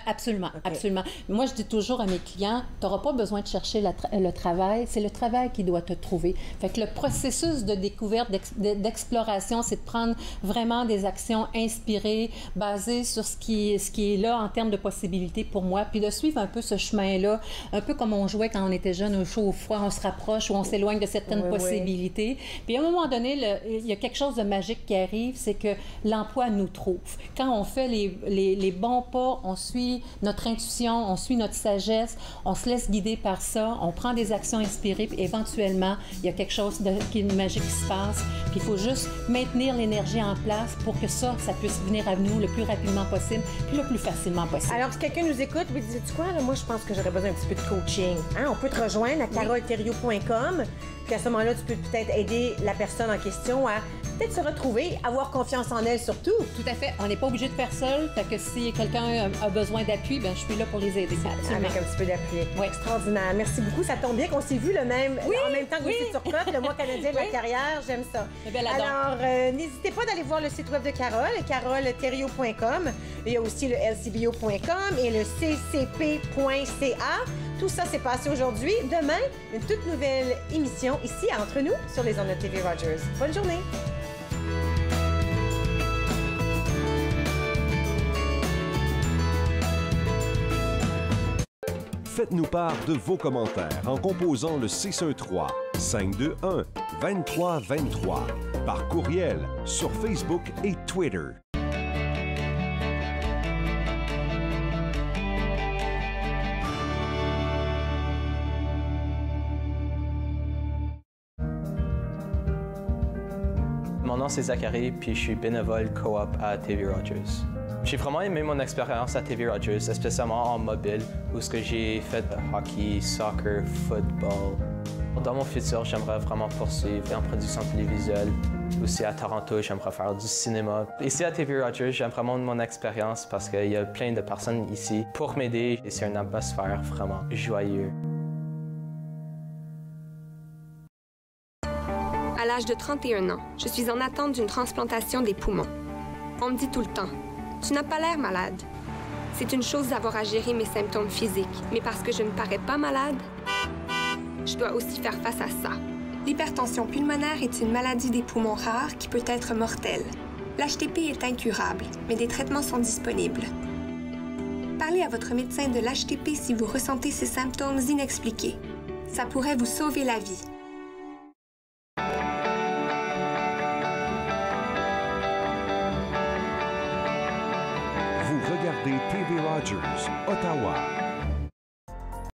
Absolument, absolument. Moi, je dis toujours à mes clients, tu n'auras pas besoin de chercher le travail, c'est le travail qui doit te trouver. Fait que le processus de découverte, d'exploration, c'est de prendre vraiment des actions inspirées, basées sur ce qui est là en termes de possibilités pour moi, puis de suivre un peu ce chemin-là, un peu comme on jouait quand on était jeune, au chaud, au froid, on se rapproche ou on s'éloigne de certaines possibilités. Puis à un moment donné, il y a quelque chose de magique qui arrive, c'est que l'emploi nous trouve. Quand on fait les bons pas, on suit notre intuition, on suit notre sagesse, on se laisse guider par ça, on prend des actions inspirées, puis éventuellement, il y a quelque chose qui est magique qui se passe. Puis il faut juste maintenir l'énergie en place pour que ça puisse venir à nous le plus rapidement possible, puis le plus facilement possible. Alors, si quelqu'un nous écoute, vous dites quoi? Là, moi, je pense que j'aurais besoin un petit peu de coaching. Hein? On peut te rejoindre à carolethério.com. Puis à ce moment-là, tu peux peut-être aider la personne en question à peut-être se retrouver, avoir confiance en elle surtout. Tout à fait. On n'est pas obligé de faire seul. Fait que si quelqu'un a besoin d'appui, ben je suis là pour les aider. Avec un petit peu d'appui. Oui. Extraordinaire. Merci beaucoup. Ça tombe bien qu'on s'est vu en même temps que vous étiez sur Turcotte, le mois canadien de la carrière. J'aime ça. Alors, n'hésitez pas d'aller voir le site web de Carole, carolethério.com. Il y a aussi le lcbo.com et le ccp.ca. Tout ça s'est passé aujourd'hui. Demain, une toute nouvelle émission ici à Entre nous sur les ondes de TV Rogers. Bonne journée! Faites-nous part de vos commentaires en composant le 613-521-2323 par courriel sur Facebook et Twitter. Mon nom c'est Zachary, puis je suis bénévole coop à TV Rogers. J'ai vraiment aimé mon expérience à TV Rogers, spécialement en mobile, où j'ai fait hockey, soccer, football. Dans mon futur, j'aimerais vraiment poursuivre en production télévisuelle. Aussi à Toronto, j'aimerais faire du cinéma. Ici à TV Rogers, j'aime vraiment mon expérience parce qu'il y a plein de personnes ici pour m'aider et c'est une atmosphère vraiment joyeuse. À l'âge de 31 ans, je suis en attente d'une transplantation des poumons. On me dit tout le temps, tu n'as pas l'air malade. C'est une chose d'avoir à gérer mes symptômes physiques, mais parce que je ne parais pas malade, je dois aussi faire face à ça. L'hypertension pulmonaire est une maladie des poumons rare qui peut être mortelle. L'HTP est incurable, mais des traitements sont disponibles. Parlez à votre médecin de l'HTP si vous ressentez ces symptômes inexpliqués. Ça pourrait vous sauver la vie. Vous regardez TV Rogers, Ottawa.